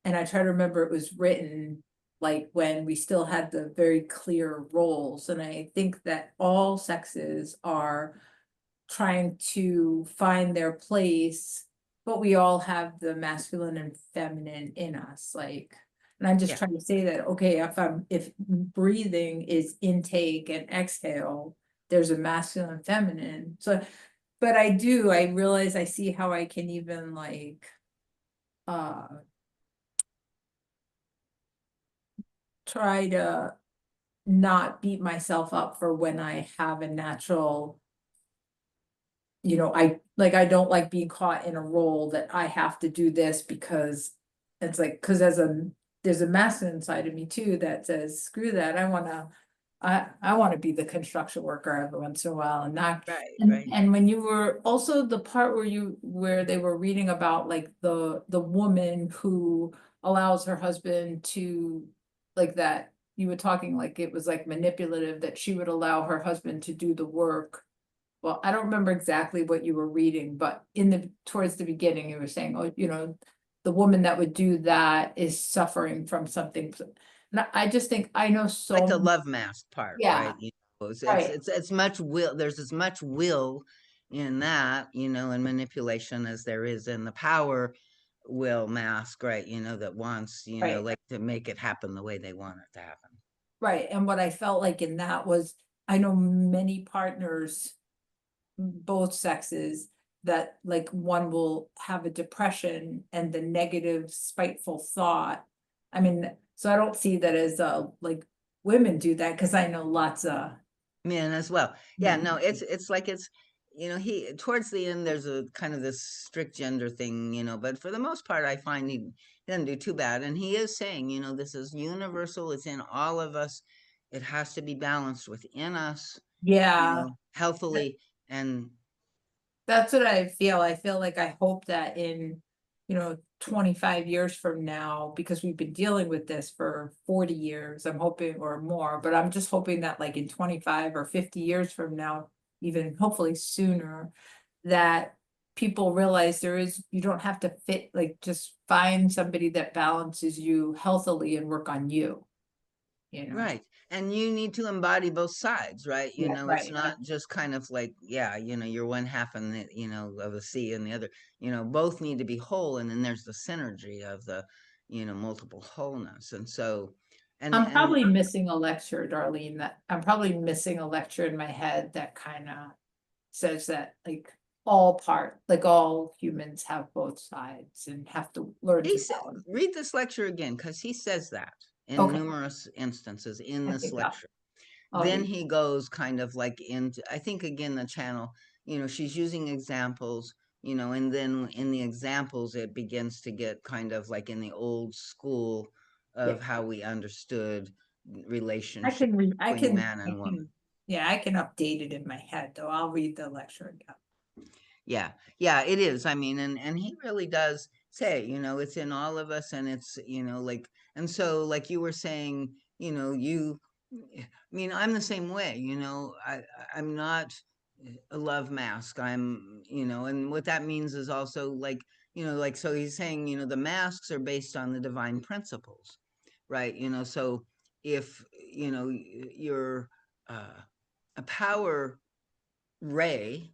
And I try to remember it was written like when we still had the very clear roles, and I think that all sexes are trying to find their place, but we all have the masculine and feminine in us, like, and I'm just Yeah. trying to say that, okay, if breathing is intake and exhale, there's a masculine and feminine. So, but I realize I see how I can even like, uh, try to not beat myself up for when I have a natural, I don't like being caught in a role that I have to do this because it's like, because there's a masculine side of me too that says, screw that, I want to be the construction worker every once in a while and not. Right. And, Right. and when you were also the part where they were reading about like the woman who allows her husband to, like, that you were talking like it was like manipulative, that she would allow her husband to do the work. Well, I don't remember exactly what you were reading, but towards the beginning, you were saying, oh, the woman that would do that is suffering from something. And I just think I know Like the so, love mask part, yeah, right? right, It's much will. There's as much will in that, and manipulation as there is in the power will mask, right? That wants, right, like to make it happen the way they want it to happen. right. And what I felt like in that was, I know many partners, both sexes, that like one will have a depression and the negative spiteful thought. I mean, so I don't see that as like women do that, because I know lots of Men as well. Yeah, men. no, it's like he towards the end there's a kind of this strict gender thing, but for the most part I find he doesn't do too bad. And he is saying, this is universal, it's in all of us. It has to be balanced within us, Yeah, healthily. And that's what I feel. I feel like I hope that in, 25 years from now, because we've been dealing with this for 40 years, I'm hoping, or more, but I'm just hoping that like in 25 or 50 years from now, even hopefully sooner, that people realize you don't have to fit, like, just find somebody that balances you healthily and work on you. right. And you need to embody both sides, right? Yeah, It's right. not just kind of like, yeah, you're one half and the, of the sea and the other, both need to be whole. And then there's the synergy of the, multiple wholeness. And so, I'm and probably missing a lecture, Darlene, that I'm probably missing a lecture in my head that kind of says that like like all humans have both sides and have to learn he to said, balance. read this lecture again, because he says that in Okay, numerous instances in I this think lecture. I'll Then read. he goes kind of like into, I think again, the channel, she's using examples, and then in the examples, it begins to get kind of like in the old school Yeah, of how we understood I relationship can read. between man and woman. Yeah, I can update it in my head though. I'll read the lecture again. Yeah, yeah, it is. I mean, and he really does say, it's in all of us, and it's, like, and so, like you were saying, I mean, I'm the same way, I'm not a love mask. I'm, and what that means is also like, like, so he's saying, the masks are based on the divine principles, right? So if, you're a power ray,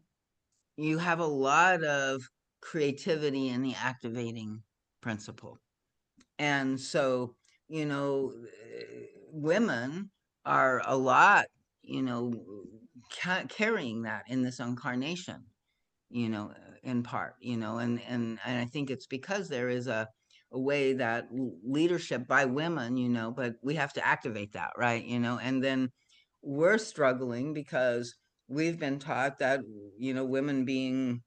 you have a lot of creativity in the activating principle. And so, women are a lot, you know, carrying that in this incarnation, in part, and I think it's because there is a way that leadership by women, you know, but we have to activate that, right? You know, and then we're struggling because we've been taught that, you know, women being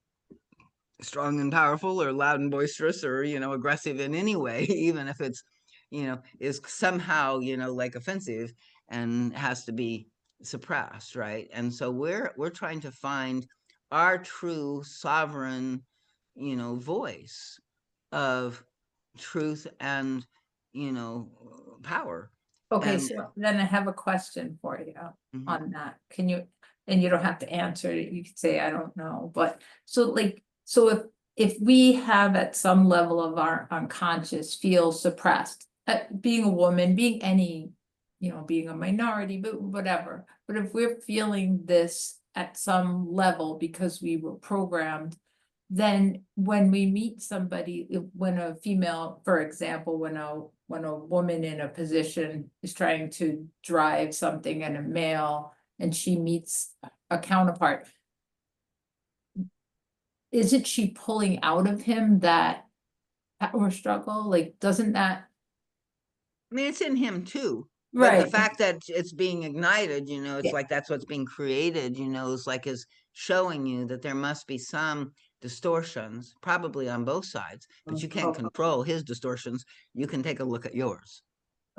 strong and powerful or loud and boisterous or, you know, aggressive in any way, even if it's, you know, is somehow, you know, like offensive and has to be suppressed, right? And so we're trying to find our true sovereign, you know, voice of truth and, you know, power. Okay, And so then I have a question for you Mhm. on that. Can you, and you don't have to answer it, you could say, I don't know, but so like, so if we have at some level of our unconscious feel suppressed, being a woman, being any, you know, being a minority, but whatever, but if we're feeling this at some level because we were programmed, then when we meet somebody, when a female, for example, when a woman in a position is trying to drive something and a male, and she meets a counterpart, isn't she pulling out of him that power struggle? Like, doesn't that? I mean, it's in him too. But the Right, fact that it's being ignited, you know, it's Yeah. like that's what's being created, you know, is showing you that there must be some distortions, probably on both sides, but you can't control his distortions. You can take a look at yours.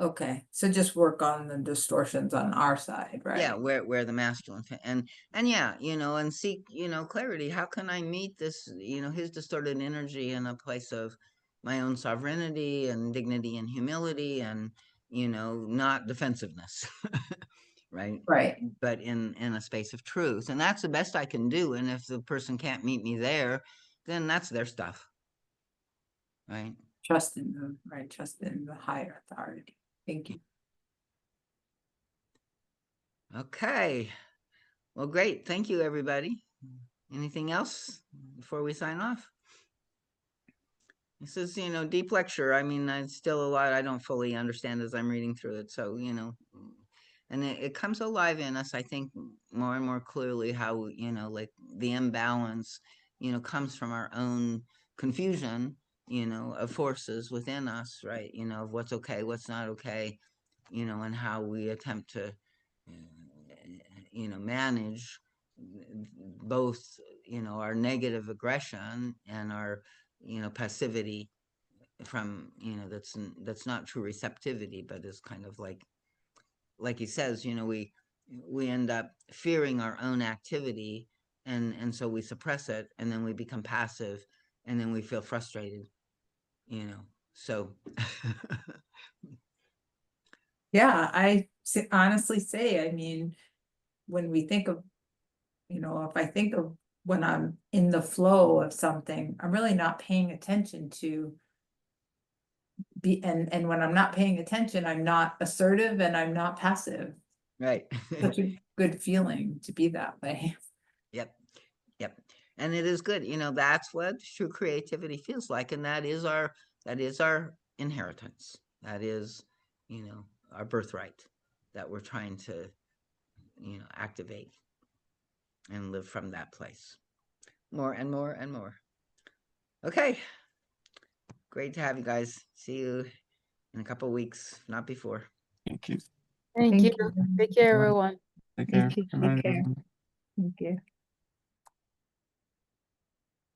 Okay, so just work on the distortions on our side, Yeah, right? where the masculine and yeah, you know, and seek, you know, clarity. How can I meet this, you know, his distorted energy in a place of my own sovereignty and dignity and humility and, you know, not defensiveness. Right? Right, But in a space of truth. And that's the best I can do. And if the person can't meet me there, then that's their stuff. Right? trust in the, right, trust in the higher authority. Thank you. Okay. Well, great. Thank you, everybody. Anything else before we sign off? This is, you know, deep lecture. I mean, it's still a lot I don't fully understand as I'm reading through it. So, you know, and it comes alive in us, I think, more and more clearly how, you know, like the imbalance, you know, comes from our own confusion, you know, of forces within us, right? You know, of what's okay, what's not okay, you know, and how we attempt to, you know, manage both, you know, our negative aggression and our, you know, passivity from, you know, that's not true receptivity, but is kind of like he says, you know, we end up fearing our own activity, and so we suppress it, and then we become passive, and then we feel frustrated, you know. So Yeah, I honestly say, I mean, when we think of, you know, if I think of when I'm in the flow of something, I'm really not paying attention to and when I'm not paying attention, I'm not assertive and I'm not passive. right. Such a good feeling to be that way. Yep. Yep. And it is good, you know, that's what true creativity feels like, and that is our inheritance. That is, you know, our birthright that we're trying to, you know, activate and live from that place. More and more and more. Okay. Great to have you guys. See you in a couple weeks, not before. Thank you. Thank you. Take care, everyone. Take You care. too. Good Take night, care. everyone. Thank you.